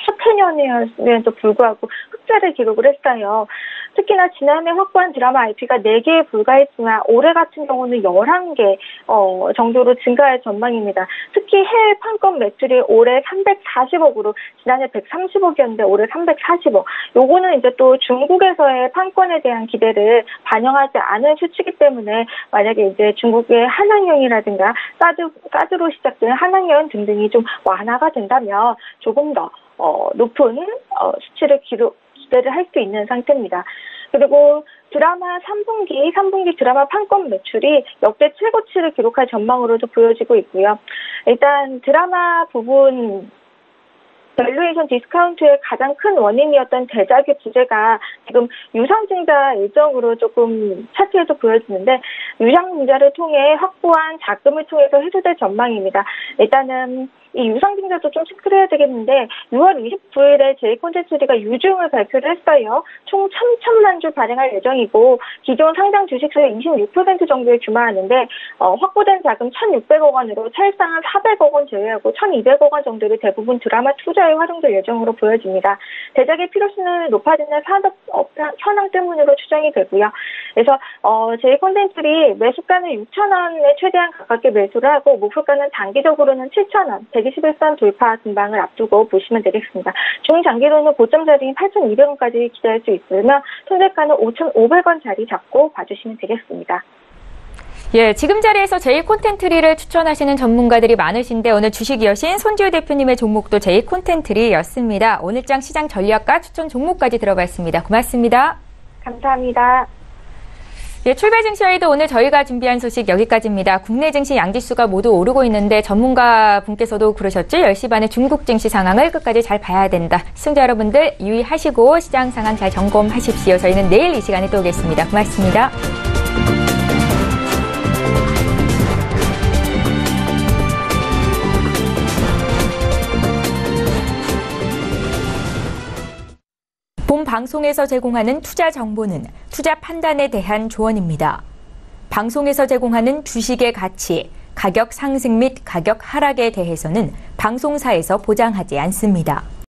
첫 해년이었음에도 불구하고 흑자를 기록을 했어요. 특히나 지난해 확보한 드라마 IP가 4개에 불과했지만 올해 같은 경우는 11개 정도로 증가할 전망입니다. 특히 해외 판권 매출이 올해 340억으로 지난해 130억이었는데 올해 340억. 요거는 이제 또 중국에서의 판권에 대한 기대를 반영하지 않은 수치이기 때문에 만약에 이제 중국의 한학연이라든가 사드로 시작된 한학연 등등이 좀 완화가 된다면 조금 더 높은 수치를 기대를 할 수 있는 상태입니다. 그리고 드라마 3분기 드라마 판권 매출이 역대 최고치를 기록할 전망으로도 보여지고 있고요. 일단 드라마 부분 밸류에이션 디스카운트의 가장 큰 원인이었던 제작의 부재가 지금 유상증자 일정으로 조금 차트에서 보여지는데 유상증자를 통해 확보한 자금을 통해서 해소될 전망입니다. 일단은 이 유상증자도 좀 체크를 해야 되겠는데 6월 29일에 제이콘텐츠리가 유증을 발표를 했어요. 총 3,000만 주 발행할 예정이고 기존 상장 주식수의 26% 정도에 규모하는데 확보된 자금 1,600억 원으로 사실상은 400억 원 제외하고 1,200억 원 정도를 대부분 드라마 투자에 활용될 예정으로 보여집니다. 제작의 필요성을 높아지는 산업 현황 때문으로 추정이 되고요. 그래서 제이콘텐츠리 매수가는 6,000원에 최대한 가깝게 매수를 하고 목표가는 단기적으로는 7,000원, 121선 돌파 등방을 앞두고 보시면 되겠습니다. 중장기로는 고점 자리인 8,200원까지 기대할 수 있으며 손절가는 5,500원 자리 잡고 봐주시면 되겠습니다. 예, 지금 자리에서 제이콘텐트리를 추천하시는 전문가들이 많으신데 오늘 주식 여신 손지우 대표님의 종목도 제이콘텐트리였습니다. 오늘장 시장 전략과 추천 종목까지 들어봤습니다. 고맙습니다. 감사합니다. 예, 출발 증시와이도 오늘 저희가 준비한 소식 여기까지입니다. 국내 증시 양지수가 모두 오르고 있는데 전문가 분께서도 그러셨죠? 10시 반에 중국 증시 상황을 끝까지 잘 봐야 된다. 시청자 여러분들 유의하시고 시장 상황 잘 점검하십시오. 저희는 내일 이 시간에 또 오겠습니다. 고맙습니다. 본 방송에서 제공하는 투자 정보는 투자 판단에 대한 조언입니다. 방송에서 제공하는 주식의 가치, 가격 상승 및 가격 하락에 대해서는 방송사에서 보장하지 않습니다.